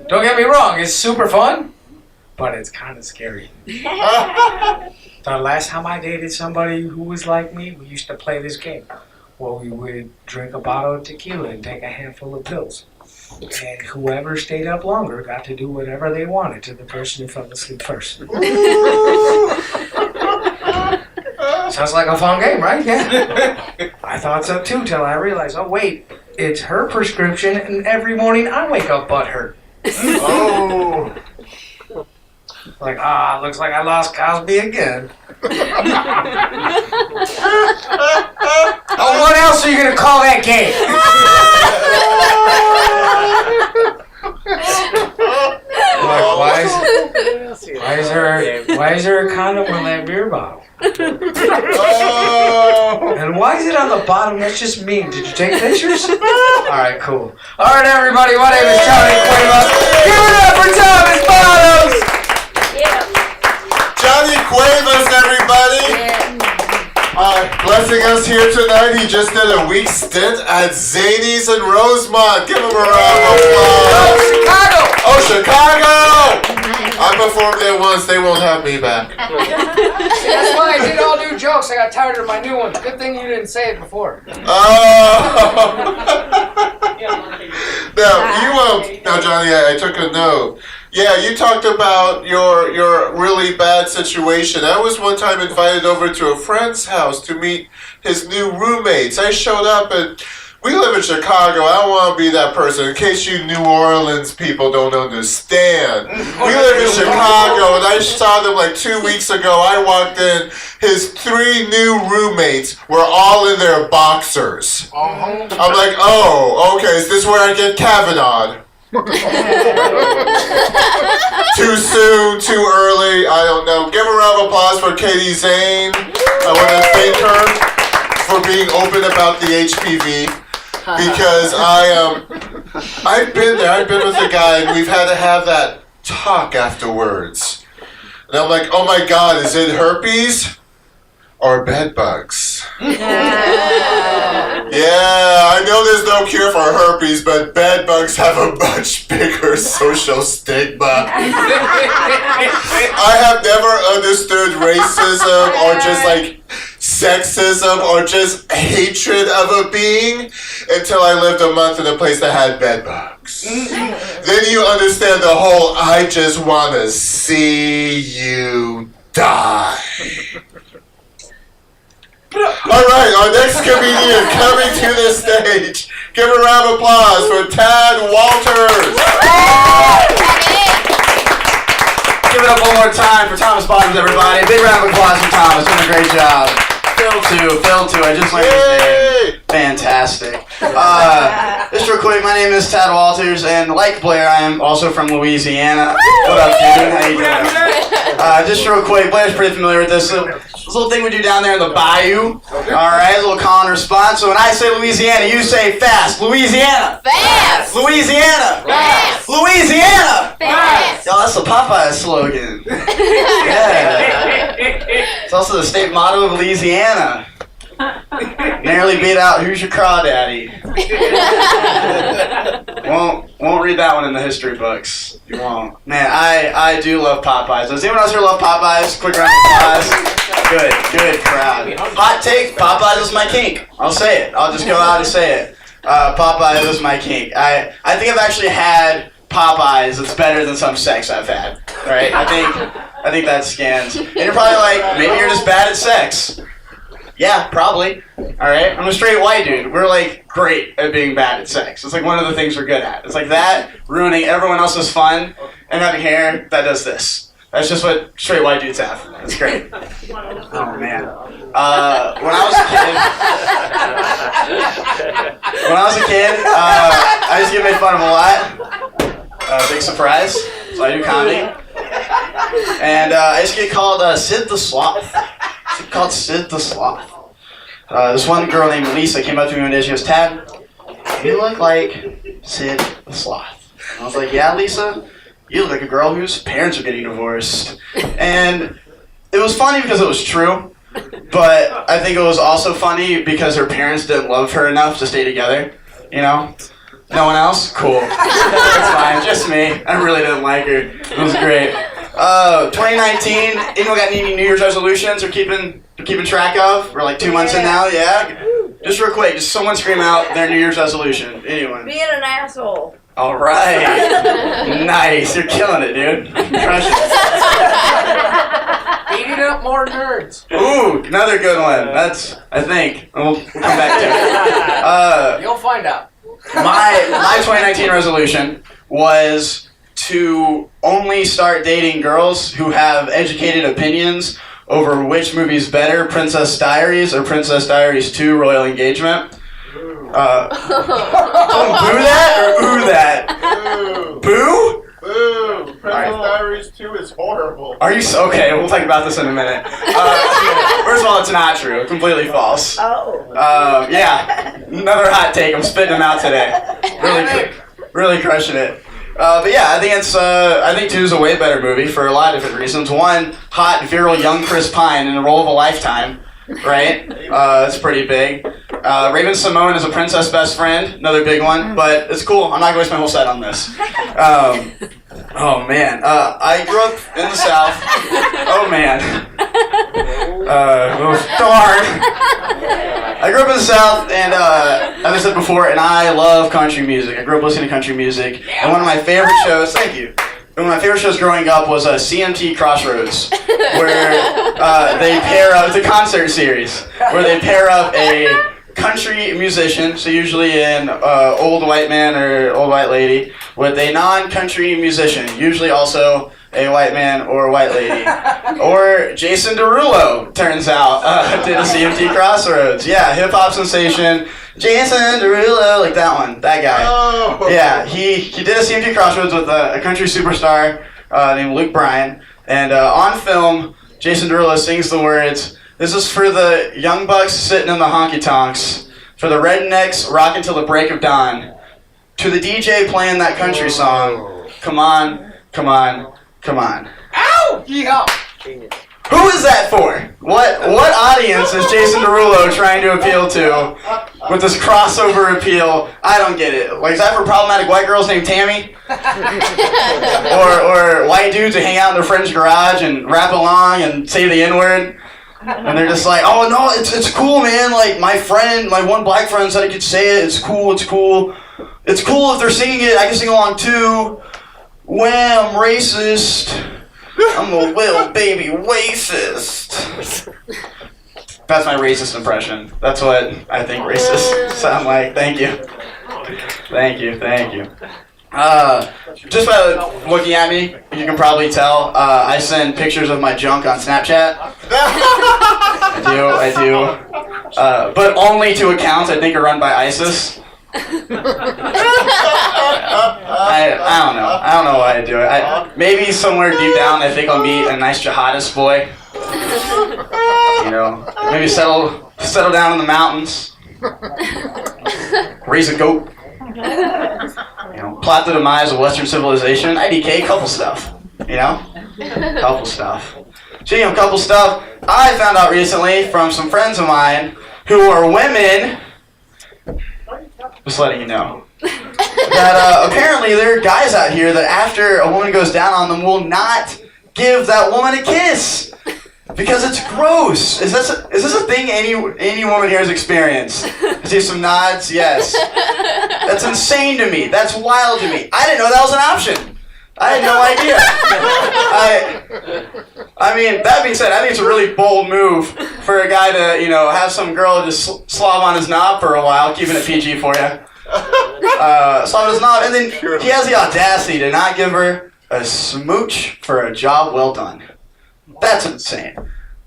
Don't get me wrong, it's super fun, but it's kind of scary. The last time I dated somebody who was like me, we used to play this game. Well, we would drink a bottle of tequila and take a handful of pills. And whoever stayed up longer got to do whatever they wanted to the person who fell asleep first. Sounds like a fun game, right? Yeah. I thought so too, till I realized, oh wait, it's her prescription, and every morning I wake up butthurt. Oh. Like, looks like I lost Cosby again. Oh, what else are you gonna call that game? Like, why is there a condom on that beer bottle? And why is it on the bottom? That's just mean. Did you take pictures? Alright, cool. Alright, everybody, my name is Johnny Cuevas. Give it up for Thomas Bottoms! Johnny Cuevas, everybody! Blessing us here tonight. He just did a week stint at Zany's in Rosemont. Give him a round of applause. Chicago! Oh, Chicago! I performed there once. They won't have me back. That's why I did all new jokes. I got tired of my new ones. Good thing you didn't say it before. Now, Johnny, I took a note. Yeah, you talked about your really bad situation. I was one time invited over to a friend's house to meet his new roommates. I showed up and we live in Chicago. I don't want to be that person. In case you New Orleans people don't understand. We live in Chicago and I saw them like 2 weeks ago. I walked in. His 3 new roommates were all in their boxers. I'm like, oh, okay, is this where I get Kavanaugh? Too soon, too early, I don't know. Give a round of applause for Katie Zane. I want to thank her for being open about the HPV. because I've been there. I've been with a guy, and we've had to have that talk afterwards. And I'm like, oh my God, is it herpes or bed bugs? Yeah, I know there's no cure for herpes, but bed bugs have a much bigger social stigma. I have never understood racism or just like sexism or just hatred of a being until I lived a month in a place that had bed bugs. Then you understand the whole I just want to see you die. Alright, our next comedian coming to the stage. Give a round of applause for Tad Walters. Give it up one more time for Thomas Bottoms, everybody. Big round of applause for Thomas. Doing a great job. Phil too. I just learned his name. Fantastic. Just real quick, my name is Tad Walters, and like Blair, I am also from Louisiana. What up, dude? How you doing? Just real quick, Blair's pretty familiar with this little thing we do down there in the bayou. Alright, a little call and response. So when I say Louisiana, you say fast. Louisiana. Fast. Louisiana. Fast. Louisiana. Fast. Y'all, that's the Popeye slogan. Yeah. It's also the state motto of Louisiana. Nearly beat out Who's Your Crawdaddy. Won't read that one in the history books. You won't. Man, I do love Popeyes. Does anyone else here love Popeyes? Quick round of applause. Good crowd. Hot take, Popeyes is my kink. I'll say it. I'll just go out and say it. Popeyes is my kink. I think I've actually had Popeyes that's better than some sex I've had. Right? I think that scans. And you're probably like, maybe you're just bad at sex. Yeah, probably. Alright? I'm a straight white dude. We're like great at being bad at sex. It's like one of the things we're good at. It's like that, ruining everyone else's fun, and having hair that does this. That's just what straight white dudes have. That's great. Oh man. When I was a kid, I used to get made fun of a lot. Big surprise. So I do comedy. And I used to get called Sid the Sloth. Called Sid the Sloth. This one girl named Lisa came up to me one day. She goes, Tad, you look like Sid the Sloth. And I was like, yeah, Lisa, you look like a girl whose parents are getting divorced. And it was funny because it was true, but I think it was also funny because her parents didn't love her enough to stay together. You know? No one else? Cool. That's fine. Just me. I really didn't like her. It was great. 2019, anyone got any New Year's resolutions or keeping track of? We're like 2 months in now, yeah? Just real quick, just someone scream out their New Year's resolution. Anyone? Being an asshole. All right. Nice. You're killing it, dude. Crushing it. Beating up more nerds. Ooh, another good one. That's, I think. We'll come back to it. You'll find out. My 2019 resolution was to only start dating girls who have educated opinions over which movie's better, Princess Diaries or Princess Diaries 2 Royal Engagement. Don't boo that or ooh that? Boo? Boo! Princess Diaries 2 is horrible. Are you okay? We'll talk about this in a minute. First of all, it's not true. Completely false. Oh. Yeah. Another hot take. I'm spitting them out today. Really crushing it. But yeah, I think 2 is a way better movie for a lot of different reasons. One, hot, virile, young Chris Pine in the role of a lifetime, right? It's pretty big. Raven Simone is a princess best friend, another big one, but it's cool. I'm not going to waste my whole set on this. Oh man, I grew up in the South. Oh man. Darn. I grew up in the South, and as I said before, and I love country music. I grew up listening to country music, and one of my favorite shows, thank you, one of my favorite shows growing up was CMT Crossroads, where they pair up, it's a concert series, where they pair up a country musician, so usually an old white man or old white lady, with a non-country musician, usually also a white man or a white lady. Or Jason Derulo, turns out, did a CMT Crossroads. Yeah, hip-hop sensation. Jason Derulo, like that one, that guy. Oh. Yeah, he did a CMT Crossroads with a country superstar named Luke Bryan. And on film, Jason Derulo sings the words, "This is for the young bucks sitting in the honky-tonks, For the rednecks rockin' till the break of dawn. To the DJ playing that country song. Come on, come on, come on. Ow! Yeah. Who is that for? What audience is Jason Derulo trying to appeal to with this crossover appeal? I don't get it. Like, is that for problematic white girls named Tammy? or white dudes that hang out in their friend's garage and rap along and say the N-word? And they're just like, oh no, it's cool, man. Like, my one black friend said I could say it. It's cool, it's cool. It's cool if they're singing it. I can sing along too. Wham, racist. I'm a little baby racist. That's my racist impression. That's what I think racists sound like. Thank you. Thank you. Just by looking at me, you can probably tell I send pictures of my junk on Snapchat. I do. But only to accounts I think are run by ISIS. I don't know why I do it. Maybe somewhere deep down I think I'll meet a nice jihadist boy. You know, maybe settle down in the mountains, raise a goat. You know, plot the demise of Western civilization. IDK, couple stuff. You know, couple stuff. Speaking of couple stuff, I found out recently from some friends of mine who are women. Just letting you know. That apparently there are guys out here that after a woman goes down on them will not give that woman a kiss because it's gross. Is this a thing any woman here has experienced? I see some nods. Yes. That's insane to me. That's wild to me. I didn't know that was an option. I had no idea. I mean, that being said, I think it's a really bold move for a guy to, you know, have some girl just slob on his knob for a while, keeping it PG for you. Slob on his knob, and then he has the audacity to not give her a smooch for a job well done. That's insane.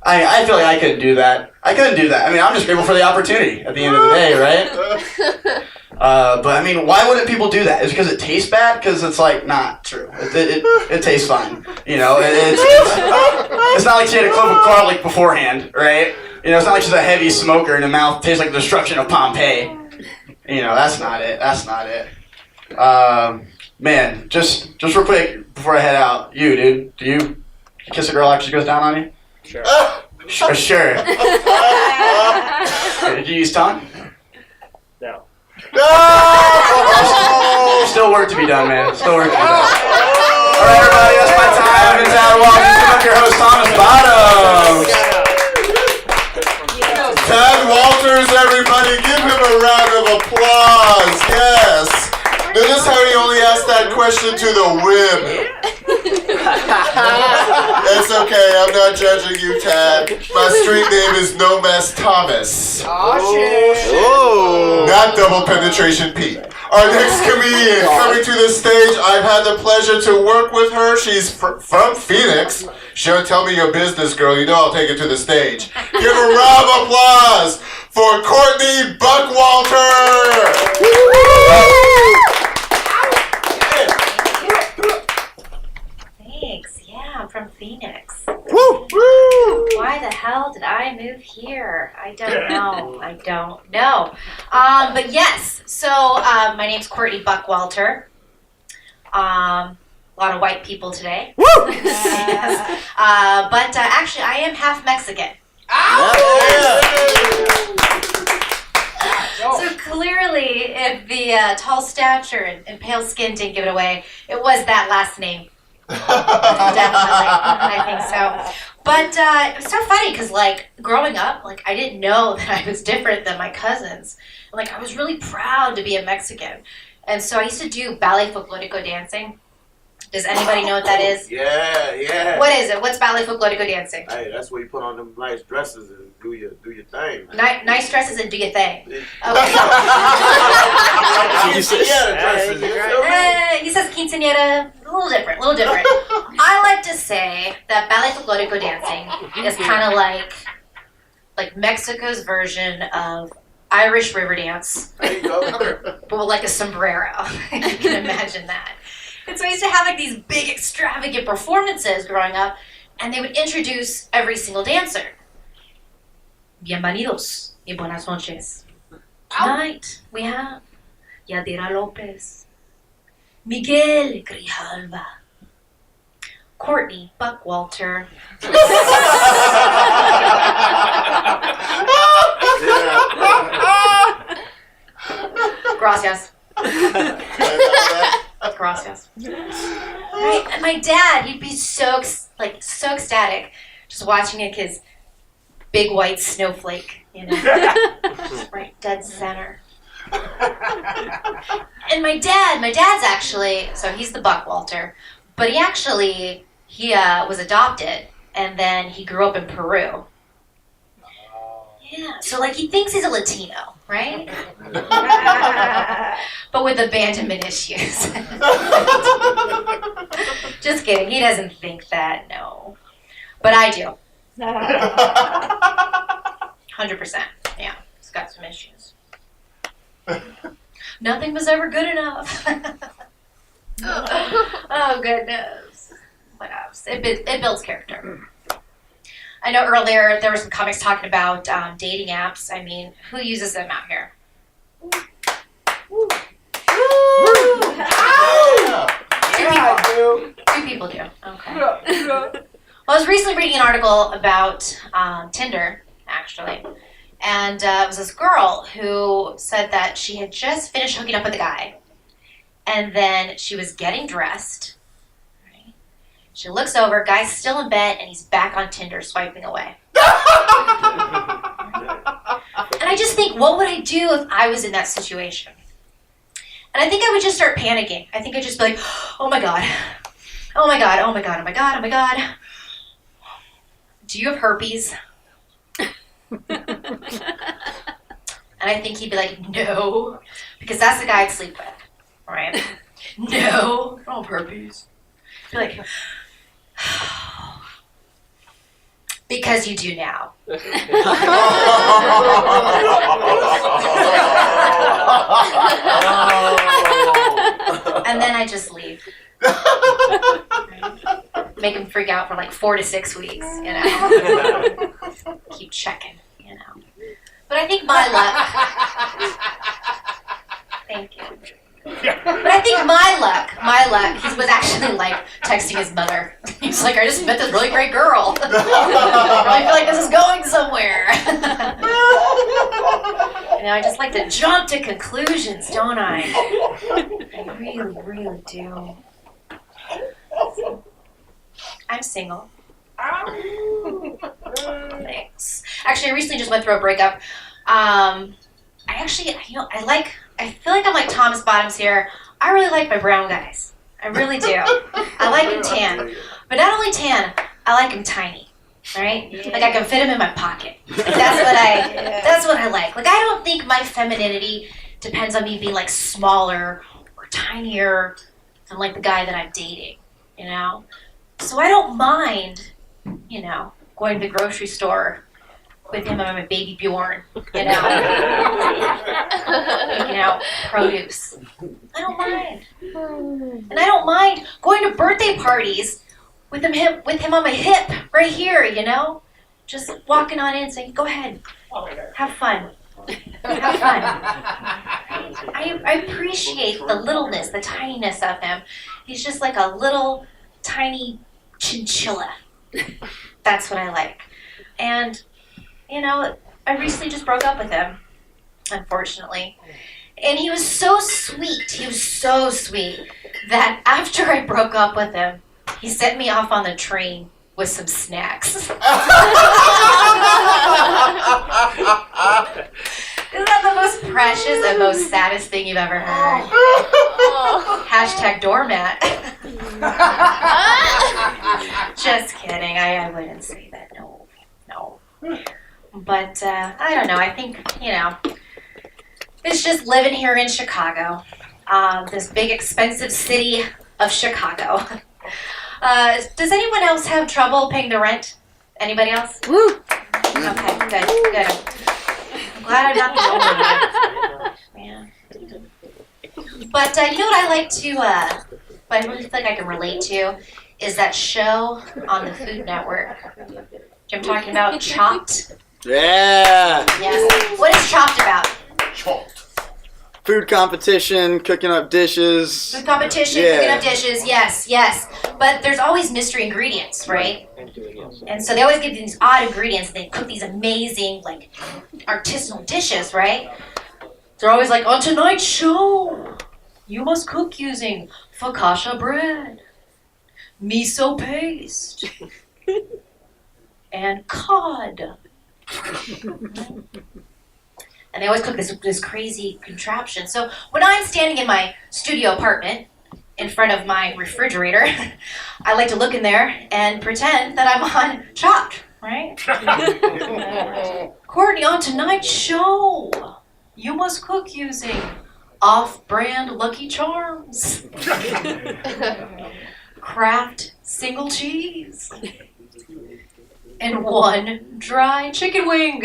I feel like I couldn't do that. I mean, I'm just grateful for the opportunity at the end of the day, right? But I mean, why wouldn't people do that? Is it because it tastes bad? Because it's like not true. It tastes fine. You know, it's not like she had a clove of garlic beforehand, right? You know, it's not like she's a heavy smoker and the mouth tastes like the destruction of Pompeii. You know, that's not it. Man, just real quick before I head out, dude, do you kiss a girl after she goes down on you? Sure. Sure. Did you use tongue? No. Still work to be done, man. Still work to be done. All right, everybody, that's my time. I've been Town Walking. I'm your host, Thomas Bottoms. Tad Walters, everybody, give him a round of applause. Yes. Notice how he only asked that question to the whim. It's okay, I'm not judging you, Tad. My street name is No Mess Thomas. Oh, shit. Oh. Not Double Penetration Pete. Our next comedian coming to the stage, I've had the pleasure to work with her. She's from Phoenix. She'll tell me your business, girl. You know I'll take it to the stage. Give a round of applause for Courtney Buckwalter. Thanks. Yeah, I'm from Phoenix. Woo! Woo! Why the hell did I move here? I don't know. But yes, so my name's Courtney Buckwalter. A lot of white people today. Woo! Yes. But actually, I am half Mexican. So clearly, if the tall stature and pale skin didn't give it away, it was that last name. Definitely, I think so. But it was so funny because, like, growing up, like, I didn't know that I was different than my cousins. Like, I was really proud to be a Mexican. And so I used to do ballet folklorico dancing. Does anybody know what that is? Yeah. What is it? What's ballet folklorico dancing? Hey, that's where you put on them nice dresses and do your thing. Nice dresses and do your thing. Okay. Quinceañera dresses. He says quinceañera, a little different. I like to say that ballet folklorico dancing is kind of like Mexico's version of Irish river dance. There you go. But with like a sombrero. You can imagine that. And so I used to have like these big extravagant performances growing up, and they would introduce every single dancer. Bienvenidos y buenas noches. Tonight we have Yadira Lopez, Miguel Grijalva, Courtney Buckwalter, Gracias. Gracias. Right, and my dad, he'd be so ecstatic just watching his big white snowflake, just right dead center. And my dad's actually, so he's the Buckwalter, but he was adopted, and then he grew up in Peru. Yeah, so he thinks he's a Latino, right? But with abandonment issues. Just kidding, he doesn't think that, no. But I do. 100%, yeah, he's got some issues. Nothing was ever good enough. Oh, goodness. What else? It builds character. I know earlier there were some comics talking about dating apps. I mean, who uses them out here? Two people do. Okay. Well, I was recently reading an article about Tinder, actually. And it was this girl who said that she had just finished hooking up with a guy. And then she was getting dressed. Right? She looks over, guy's still in bed, and he's back on Tinder swiping away. And I just think, what would I do if I was in that situation? And I think I would just start panicking. I think I'd just be like, oh my God. Oh my God, oh my God, oh my God, oh my God. Do you have herpes? And I think he'd be like, no, because that's the guy I'd sleep with, right? No, I don't have herpes. Be like, because you do now. And then I just leave. Right? Make him freak out for 4 to 6 weeks, Keep checking, But I think my luck. Thank you. But I think my luck, he was actually texting his mother. He's like, I just met this really great girl. I really feel like this is going somewhere. I just like to jump to conclusions, don't I? I really, really do. I'm single. Thanks. Actually, I recently just went through a breakup. I feel like I'm like Thomas Bottoms here. I really like my brown guys. I really do. I like them tan. But not only tan, I like them tiny. Right? Yeah. I can fit them in my pocket. That's what I like. I don't think my femininity depends on me being smaller or tinier than the guy that I'm dating, So I don't mind, going to the grocery store with him and my baby Bjorn, picking out produce. I don't mind. And I don't mind going to birthday parties with him on my hip right here, Just walking on in saying, go ahead, have fun. Have fun. I appreciate the littleness, the tininess of him. He's just like a little tiny chinchilla. That's what I like. And, I recently just broke up with him, unfortunately. And he was so sweet. He was so sweet that after I broke up with him, he sent me off on the train with some snacks. Isn't that the most precious and most saddest thing you've ever heard? Hashtag doormat. Just kidding. I wouldn't say that. No. But I don't know. I think, it's just living here in Chicago. This big, expensive city of Chicago. Does anyone else have trouble paying the rent? Anybody else? Woo! Okay, good. I'm glad I'm not the only one. But you know what I like to, what I really feel like I can relate to is that show on the Food Network. Do you know what I'm talking about? Chopped? Yeah. Yes. What is Chopped about? Food competition, cooking up dishes. Food competition, Yeah. cooking up dishes, yes. But there's always mystery ingredients, right? And so they always give these odd ingredients and they cook these amazing, like, artisanal dishes, right? They're always like, on tonight's show, you must cook using focaccia bread, miso paste, and cod. And they always cook this crazy contraption. So when I'm standing in my studio apartment in front of my refrigerator, I like to look in there and pretend that I'm on Chopped, right? Courtney, on tonight's show, you must cook using off-brand Lucky Charms, Kraft single cheese, and one dry chicken wing.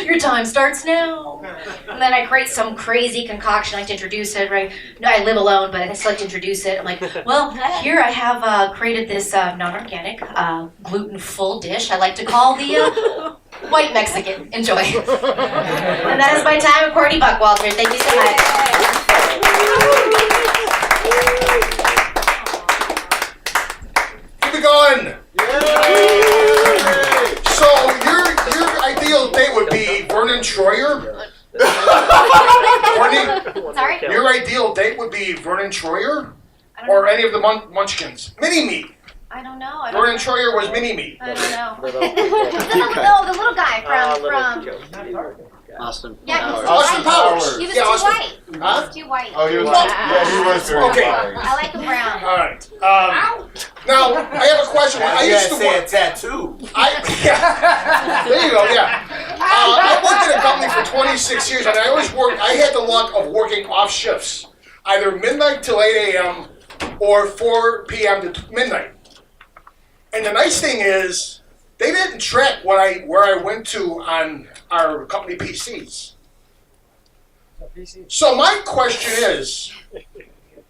Your time starts now. And then I create some crazy concoction. I like to introduce it, right? No, I live alone, but I still like to introduce it. I'm like, well, here I have created this non-organic, gluten-full dish I like to call the white Mexican. Enjoy. And that is my time with Courtney Buckwalter. Thank you so much. Keep it going. So your ideal date would be Vernon Troyer? Courtney? Sorry? Your ideal date would be Vernon Troyer? Or any of the Munchkins? Mini-Me. I don't know. Vernon Troyer was Mini-Me. I don't know. No, the little guy from Austin. Yeah, Austin Powers. He was Yeah, too Austin. white. He Huh? was too white. Oh, he was. Yeah, he was very Okay. white. I like him brown. All right. Now, I have a question. I used to work. tattoo. There you go. Yeah. I worked at a company for 26 years, and I always worked. I had the luck of working off shifts, either midnight till 8 a.m. or 4 p.m. to midnight. And the nice thing is, they didn't track where I went to on our company PCs. So my question is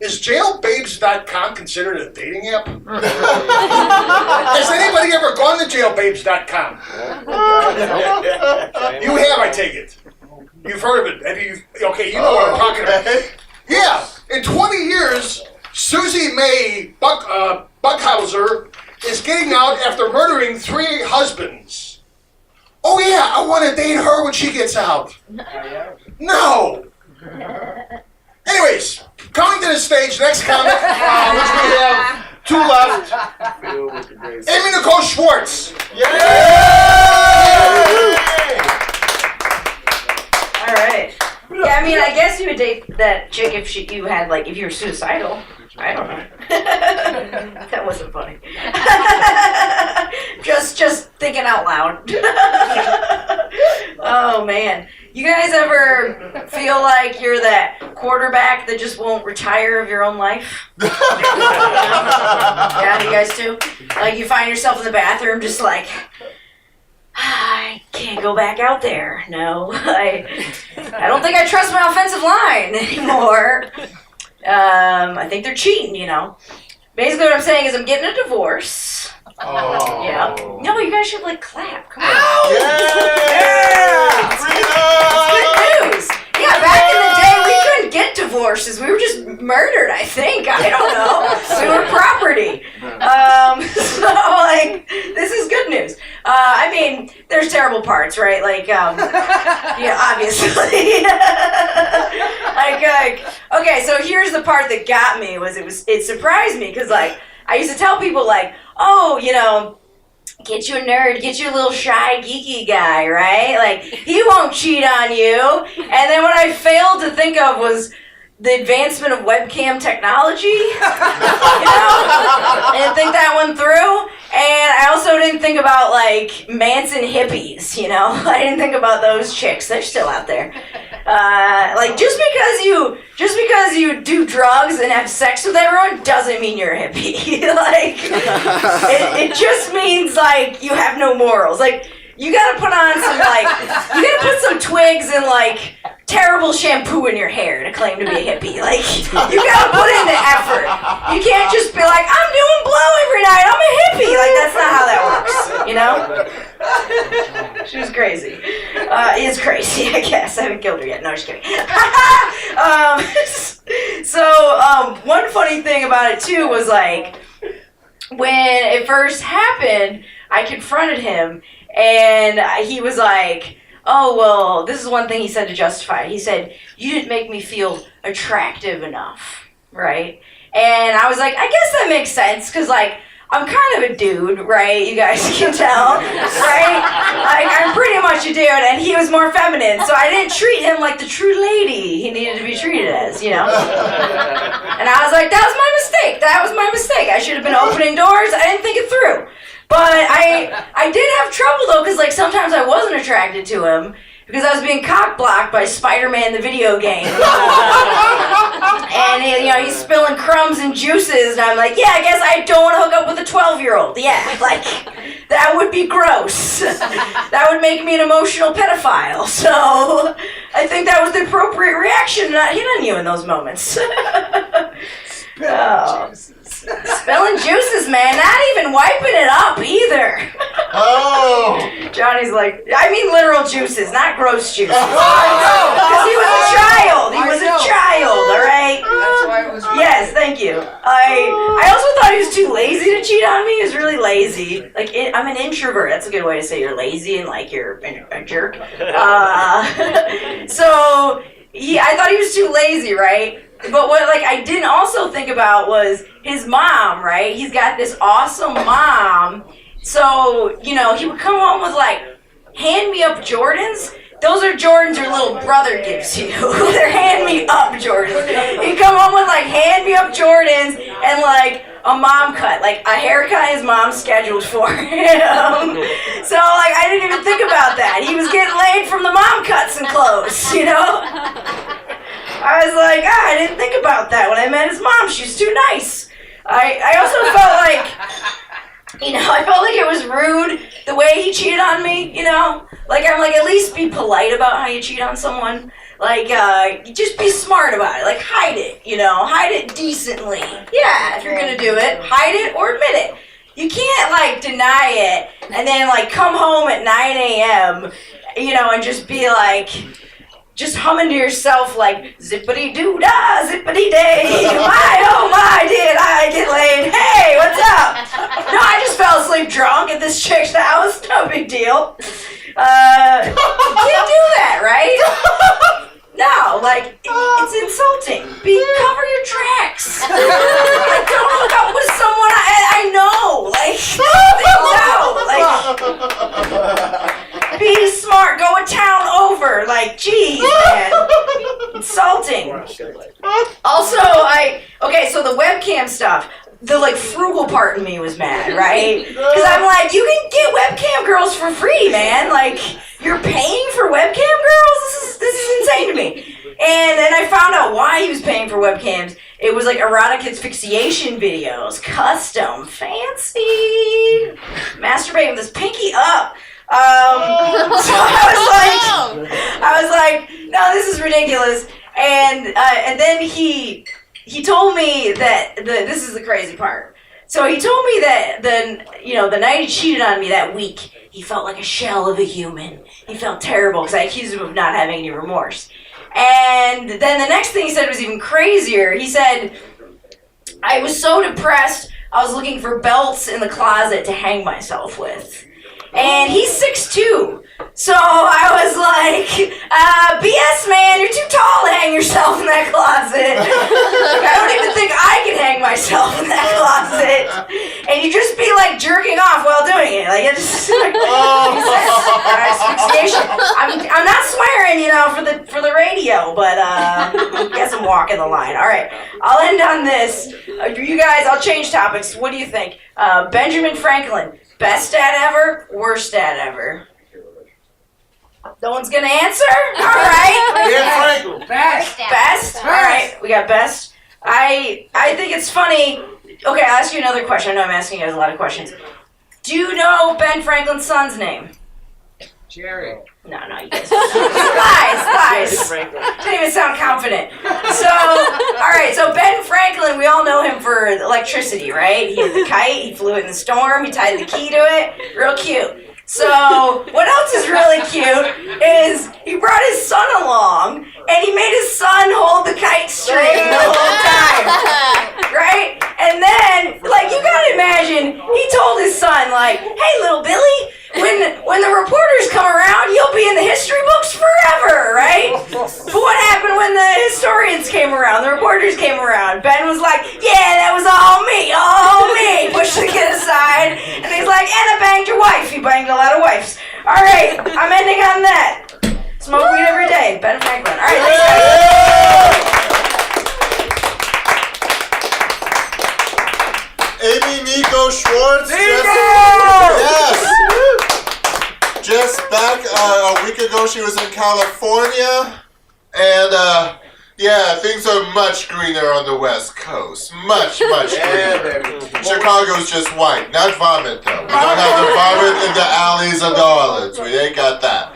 jailbabes.com considered a dating app? Has anybody ever gone to jailbabes.com? You have, I take it. You've heard of it. Have you? Okay, you know what I'm talking about. Yeah, in 20 years, Susie Mae Buckhauser is getting out after murdering 3 husbands. Oh yeah, I want to date her when she gets out. No. Anyways, coming to the stage, next comic, which we have 2 left. Amy Nicole Schwartz. All right. Yeah, I mean, I guess you would date that chick if you had, like, if you were suicidal. I don't know. That wasn't funny. just thinking out loud. Oh man, you guys ever feel like you're that quarterback that just won't retire of your own life? Yeah, you guys too. Like you find yourself in the bathroom, just like, I can't go back out there. No, I don't think I trust my offensive line anymore. I think they're cheating, you know. Basically what I'm saying is I'm getting a divorce. Oh. Yeah. No, you guys should like clap. Come on. Yeah! It's good news. Yeah, back in the day we couldn't get divorces. We were just murdered, I think. I don't know. We were property. So like this is good news. I mean, there's terrible parts, right? Like yeah, obviously. like okay, so here's the part that got me it surprised me because like I used to tell people like, oh, you know, get you a nerd, get you a little shy, geeky guy, right? Like, he won't cheat on you. And then what I failed to think of was the advancement of webcam technology. You know? I didn't think that one through. And I also didn't think about, like, Manson hippies, you know? I didn't think about those chicks. They're still out there. Like, just because you do drugs and have sex with everyone doesn't mean you're a hippie. Like, it just means, like, you have no morals. Like, you gotta put on some, like, you gotta put some twigs and, like, terrible shampoo in your hair to claim to be a hippie. Like, you gotta put in the effort. You can't just be like, I'm doing blow every night, I'm a hippie. Like, that's not how that works, you know? She was crazy. Is crazy, I guess. I haven't killed her yet. No, just kidding. One funny thing about it too was like when it first happened, I confronted him, and he was like, "Oh well," this is one thing he said to justify it. He said, "You didn't make me feel attractive enough, right?" And I was like, "I guess that makes sense, because like." I'm kind of a dude, right? You guys can tell, right? Like, I'm pretty much a dude, and he was more feminine, so I didn't treat him like the true lady he needed to be treated as, you know? And I was like, that was my mistake. That was my mistake. I should have been opening doors. I didn't think it through. But I did have trouble, though, because, like, sometimes I wasn't attracted to him, because I was being cock-blocked by Spider-Man the video game. And, you know, he's spilling crumbs and juices, and I'm like, yeah, I guess I don't want to hook up with a 12-year-old. Yeah, like, that would be gross. That would make me an emotional pedophile. So I think that was the appropriate reaction to not hit on you in those moments. Oh. Spilling juices, man. Not even wiping it up either. Oh. Johnny's like, I mean literal juices, not gross juices. Oh, no. Because he was a child. He was a child, all right? That's why it was funny. Yes, thank you. I also thought he was too lazy to cheat on me. He was really lazy. Like, I'm an introvert. That's a good way to say you're lazy and like you're a jerk. So I thought he was too lazy, right? But what like I didn't also think about was his mom, right? He's got this awesome mom. So, you know, he would come home with like hand-me-up Jordans. Those are Jordans your little brother gives you. They're hand-me-up Jordans. He'd come home with like hand-me-up Jordans and like a mom cut, like a haircut his mom scheduled for him. So like I didn't even think about that. He was getting laid from the mom cuts and clothes, you know? I was like, I didn't think about that when I met his mom. She's too nice. I also felt like, you know, I felt like it was rude the way he cheated on me, you know? Like, I'm like, at least be polite about how you cheat on someone. Like, just be smart about it. Like, hide it, you know? Hide it decently. Yeah, if you're gonna do it, hide it or admit it. You can't, like, deny it and then, like, come home at 9 a.m., you know, and just be like... Just humming to yourself like, zippity-doo-dah, zippity-day, my, oh my, did I get laid, hey, what's up? No, I just fell asleep drunk at this chick's house, no big deal. You can't do that, right? No, like, it's insulting. Cover your tracks. Like, don't hook up with someone I know, like, be smart, go a town over, like, geez, man. Insulting. Also, so the webcam stuff, the, like, frugal part in me was mad, right? Because I'm like, you can get webcam girls for free, man. Like, you're paying for webcam girls? This is insane to me. And then I found out why he was paying for webcams. It was like erotic asphyxiation videos, custom, fancy, masturbating with his pinky up. So I was like, no, this is ridiculous. And then he told me that this is the crazy part. So he told me that the night he cheated on me that week, he felt like a shell of a human. He felt terrible because I accused him of not having any remorse. And then the next thing he said was even crazier. He said, I was so depressed, I was looking for belts in the closet to hang myself with. And he's 6'2". So I was like, BS, man, you're too tall to hang yourself in that closet. I don't even think I can hang myself in that closet. And you just be like jerking off while doing it. Like, it's like, asphyxiation. I'm not swearing, you know, for the radio, but I guess I'm walking the line. All right, I'll end on this. You guys, I'll change topics. What do you think? Benjamin Franklin. Best dad ever, worst dad ever? No one's gonna answer? All right. Yeah, Franklin. Best? All right, we got best. I think it's funny. Okay, I'll ask you another question. I know I'm asking you guys a lot of questions. Do you know Ben Franklin's son's name? Jerry. No, you guys. Lies. Didn't even sound confident. So, all right, so Ben Franklin, we all know him for electricity, right? He had the kite, he flew it in the storm, he tied the key to it. Real cute. So what else is really cute is he brought his son along, and he made his son hold the kite string the whole time, right? And then, like, you gotta imagine, he told his son, like, hey, little Billy, when the reporters come around, you'll be in the history books forever, right? But what happened when the historians came around, the reporters came around? Ben was like, yeah, that was all me, pushed the kid aside, and he's like, and I banged your wife. He banged a lot of wives. All right, I'm ending on that. Smoke weed every day, Ben Franklin. All right, thanks, Amy Nico Schwartz. Yes. Just back a week ago, she was in California, and yeah, things are much greener on the West Coast. Much greener. Chicago's just white, not vomit though. We don't have the vomit in the alleys of New Orleans. We ain't got that.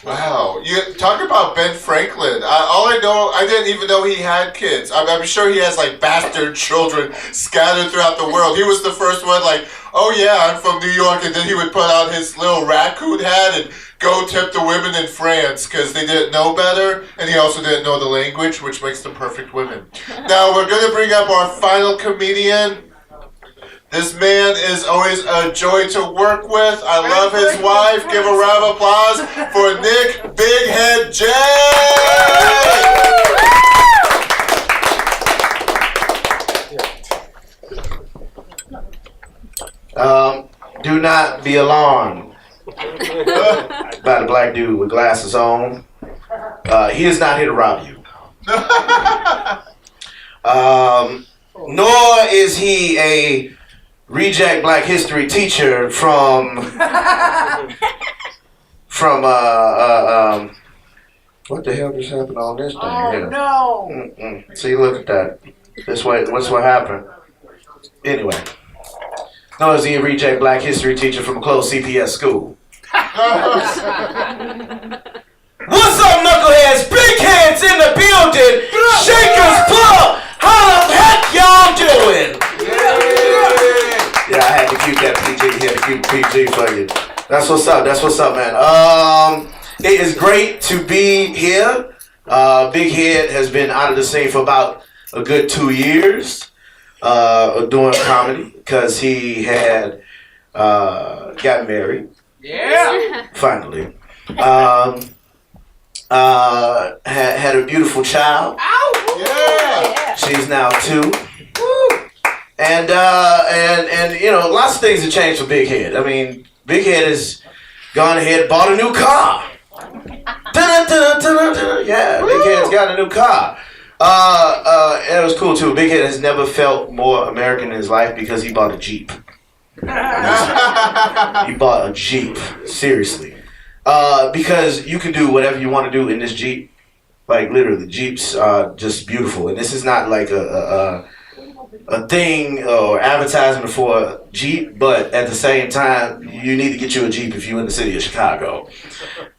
Wow, you talk about Ben Franklin. All I know, I didn't even know he had kids. I'm sure he has like bastard children scattered throughout the world. He was the first one, like, oh yeah, I'm from New York, and then he would put on his little raccoon hat and go tip the women in France because they didn't know better, and he also didn't know the language, which makes them perfect women. Now we're gonna bring up our final comedian. This man is always a joy to work with. I love his wife. Give a round of applause for Nick Bighead Jae! Do not be alarmed by the black dude with glasses on. He is not here to rob you. Nor is he a reject Black History teacher from what the hell just happened on this thing here? No. See, look at that. What's what happened? Anyway, nor is he a reject Black History teacher from a closed CPS school. What's up, knuckleheads? Big heads in the building. Shakers, pull. How the heck y'all doing? Yeah, I had to keep that PG. He had to keep PG for you. That's what's up. That's what's up, man. It is great to be here. Bighead has been out of the scene for about a good 2 years doing comedy because he had got married. Yeah. Finally. Had a beautiful child. Ow! Yeah. She's now 2. And you know, lots of things have changed for Bighead. I mean, Bighead has gone ahead and bought a new car. Yeah, Bighead's got a new car. It was cool too. Bighead has never felt more American in his life because he bought a Jeep. He bought a Jeep, seriously. Because you can do whatever you want to do in this Jeep. Like literally, the Jeeps are just beautiful, and this is not like a thing or advertisement for a Jeep, but at the same time, you need to get you a Jeep if you're in the city of Chicago.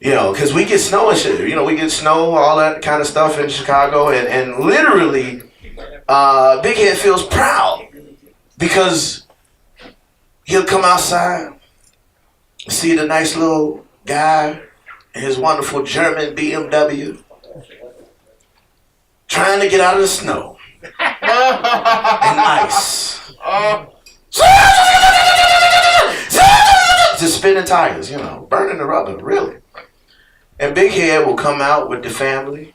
You know, because we get snow and shit. You know, we get snow, all that kind of stuff in Chicago, and literally, Bighead feels proud because he'll come outside, see the nice little guy in his wonderful German BMW, trying to get out of the snow and ice. Just spinning tires, you know, burning the rubber, really. And Bighead will come out with the family,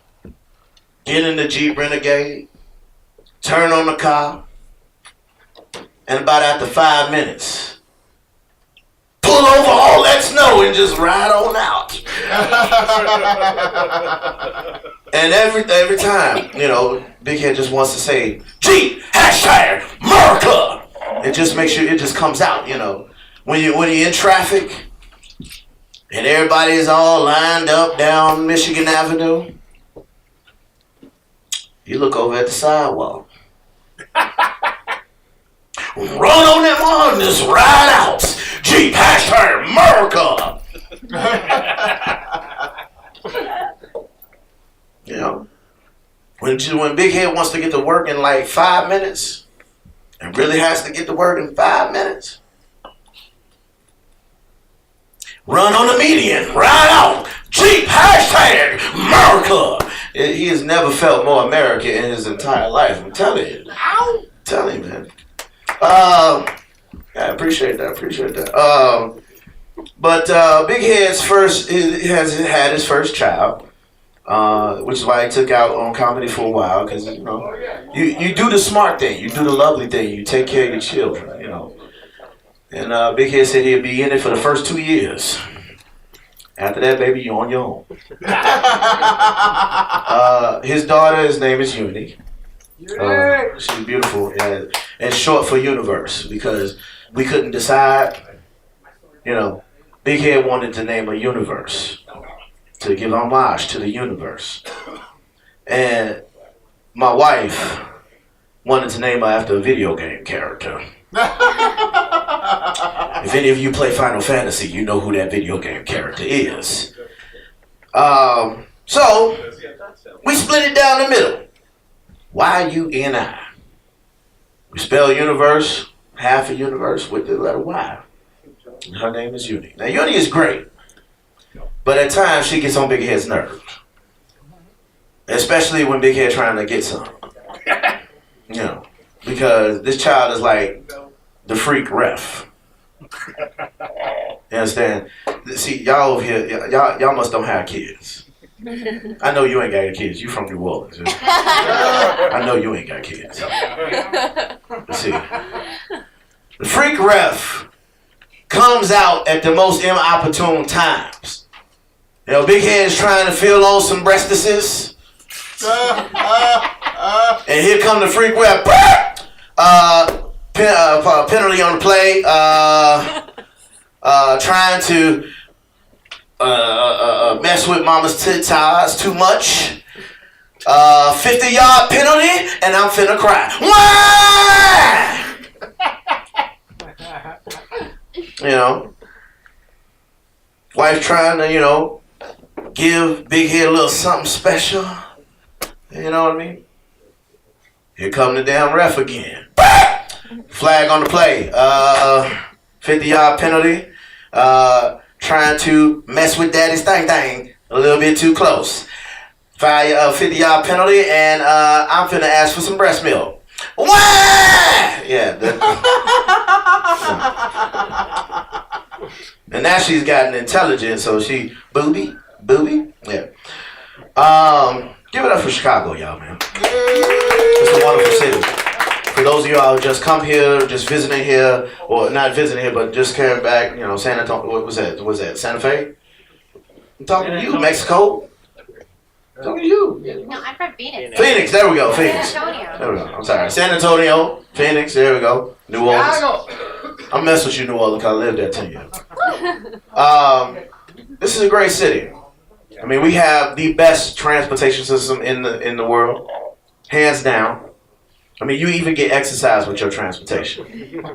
get in the Jeep Renegade, turn on the car, and about after 5 minutes, pull over all that snow and just ride on out. And every time, you know, Bighead just wants to say, Jeep, #America. It just makes sure it just comes out, you know. When you're in traffic and everybody is all lined up down Michigan Avenue, you look over at the sidewalk. Run on that one and just ride out. Jeep, #America. You know, when Bighead wants to get to work in like 5 minutes, and really has to get to work in 5 minutes, run on the median, ride out, Jeep, hashtag America. He has never felt more American in his entire life. I'm telling you. I'm telling you, man. I appreciate that. But Bighead's has had his first child, which is why he took out on comedy for a while, because you know, you do the smart thing, you do the lovely thing, you take care of your children, you know. And Bighead said he'd be in it for the first 2 years. After that, baby, you're on your own. His daughter, his name is Uni. She's beautiful, and short for universe, because we couldn't decide. You know, Bighead wanted to name a universe to give homage to the universe, and my wife wanted to name her after a video game character. If any of you play Final Fantasy, you know who that video game character is. So we split it down the middle. Y-U-N-I. We spell universe, half a universe with the letter Y. Her name is Uni. Now Uni is great, but at times she gets on Bighead's nerves, especially when Bighead trying to get some. You know, because this child is like the freak ref. You understand? See, y'all over here, y'all must don't have kids. I know you ain't got any kids. You from New Orleans. I know you ain't got kids. Let's see. The freak ref comes out at the most inopportune times. You know, Bighead is trying to fill on some breastises. And here come the freak ref. Penalty on the play. Trying to mess with mama's tits too much. 50-yard penalty, and I'm finna cry. Why? You know, wife trying to, you know, give Bighead a little something special. You know what I mean? Here come the damn ref again. Flag on the play. 50-yard penalty. Trying to mess with daddy's thing a little bit too close. 50-yard penalty, and I'm finna ask for some breast milk. Why? Yeah. And now she's gotten intelligent, so she booby. Yeah. Give it up for Chicago, y'all, man. It's a wonderful city. For those of y'all who just come here, just visiting here, or not visiting here, but just came back, you know, San Antonio, what was that? Was that Santa Fe? I'm talking to you, Mexico. I'm talking to you. No, I'm from Phoenix. Phoenix, there we go, Phoenix. San Antonio. There we go, I'm sorry. San Antonio, Phoenix, there we go. New Orleans. I mess with you, New Orleans, because I lived there 10 years. This is a great city. I mean, we have the best transportation system in the world, hands down. I mean, you even get exercise with your transportation.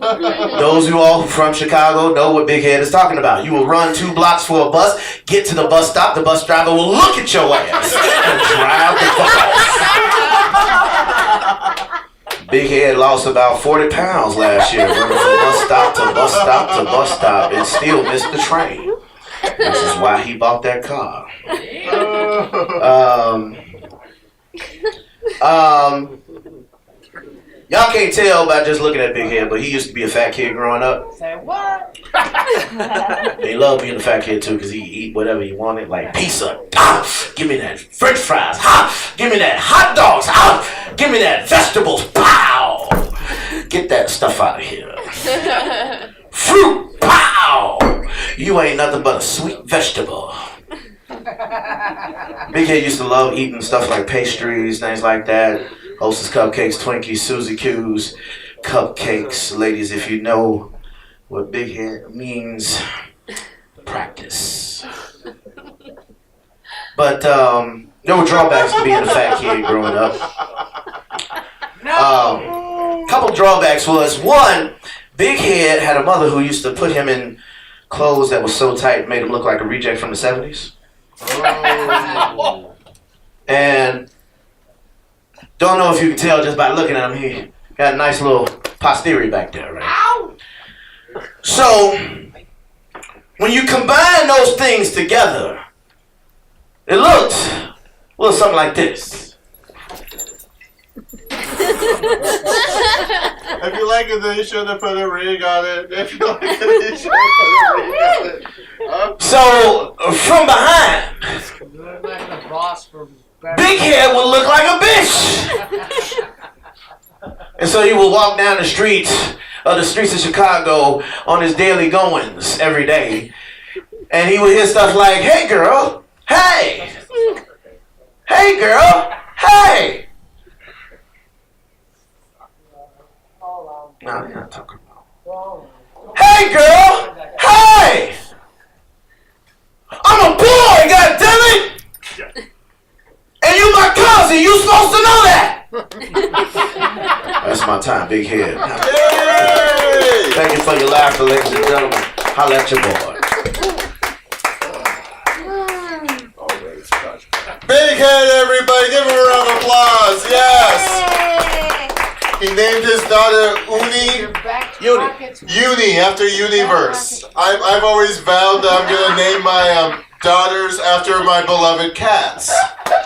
Those who are from Chicago know what Bighead is talking about. You will run 2 blocks for a bus, get to the bus stop, the bus driver will look at your ass and drive the bus. Bighead lost about 40 pounds last year, running from bus stop to bus stop to bus stop, and still missed the train. Which is why he bought that car. Y'all can't tell by just looking at Bighead, but he used to be a fat kid growing up. Say what? He loved being a fat kid too, because he eat whatever he wanted, like pizza. Give me that French fries. Give me that hot dogs. Give me that vegetables. Pow! Get that stuff out of here. Fruit. Pow! You ain't nothing but a sweet vegetable. Bighead used to love eating stuff like pastries, things like that. Hostess cupcakes, Twinkies, Suzy Q's, cupcakes. Ladies, if you know what Bighead means, practice. But there were drawbacks to being a fat kid growing up. Couple drawbacks was, one, Bighead had a mother who used to put him in clothes that was so tight, made him look like a reject from the 70s. And don't know if you can tell just by looking at him, he got a nice little posterior back there, right? So, when you combine those things together, it looked a little something like this. If you like it, then you should have put a ring on it. If you like it, then you should have put a ring on it. So, from behind, Bighead would look like a bitch. And so he would walk down the streets of Chicago on his daily goings every day. And he would hear stuff like, hey girl, hey! Hey girl, hey! No, you're not talking about. Hey girl, hey! I'm a boy, goddammit! And you my cousin, you supposed to know that! That's my time, Bighead. Yay! Thank you for your laughter, ladies and gentlemen. Holla at your boy. Bighead, everybody, give him a round of applause. Yes. He named his daughter Uni after Universe. I've always vowed that I'm gonna name my daughters after my beloved cats,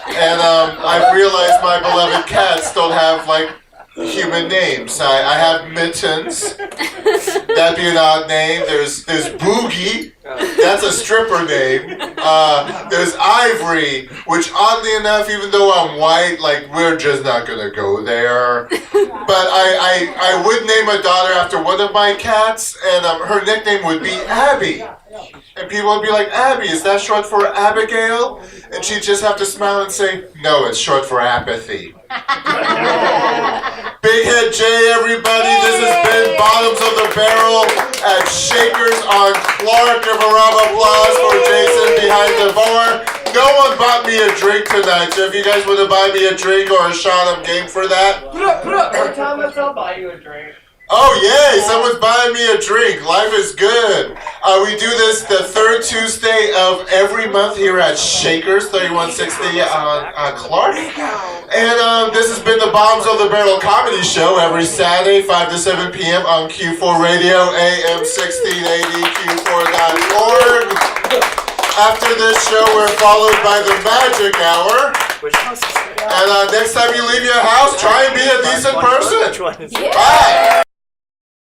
and I've realized my beloved cats don't have like human names. I have Mittens. That'd be an odd name. There's Boogie. That's a stripper name. There's Ivory, which oddly enough, even though I'm white, like we're just not gonna go there. But I would name a daughter after one of my cats, and her nickname would be Abby. And people would be like, Abby, is that short for Abigail? And she'd just have to smile and say, no, it's short for apathy. Bighead Jae, everybody. This has been Bottoms of the Barrel at Shakers on Clark. Give a round of applause for Jason behind the bar. No one bought me a drink tonight, so if you guys want to buy me a drink or a shot, I'm game for that. Thomas, I'll buy you a drink. Oh, yay! Someone's buying me a drink. Life is good. We do this the third Tuesday of every month here at Shakers, 3160 on Clark. And this has been the Bombs of the Barrel comedy show every Saturday, 5 to 7 p.m. on Q4 Radio, AM 1680, Q4.org. After this show, we're followed by the Magic Hour. And next time you leave your house, try and be a decent person. Bye!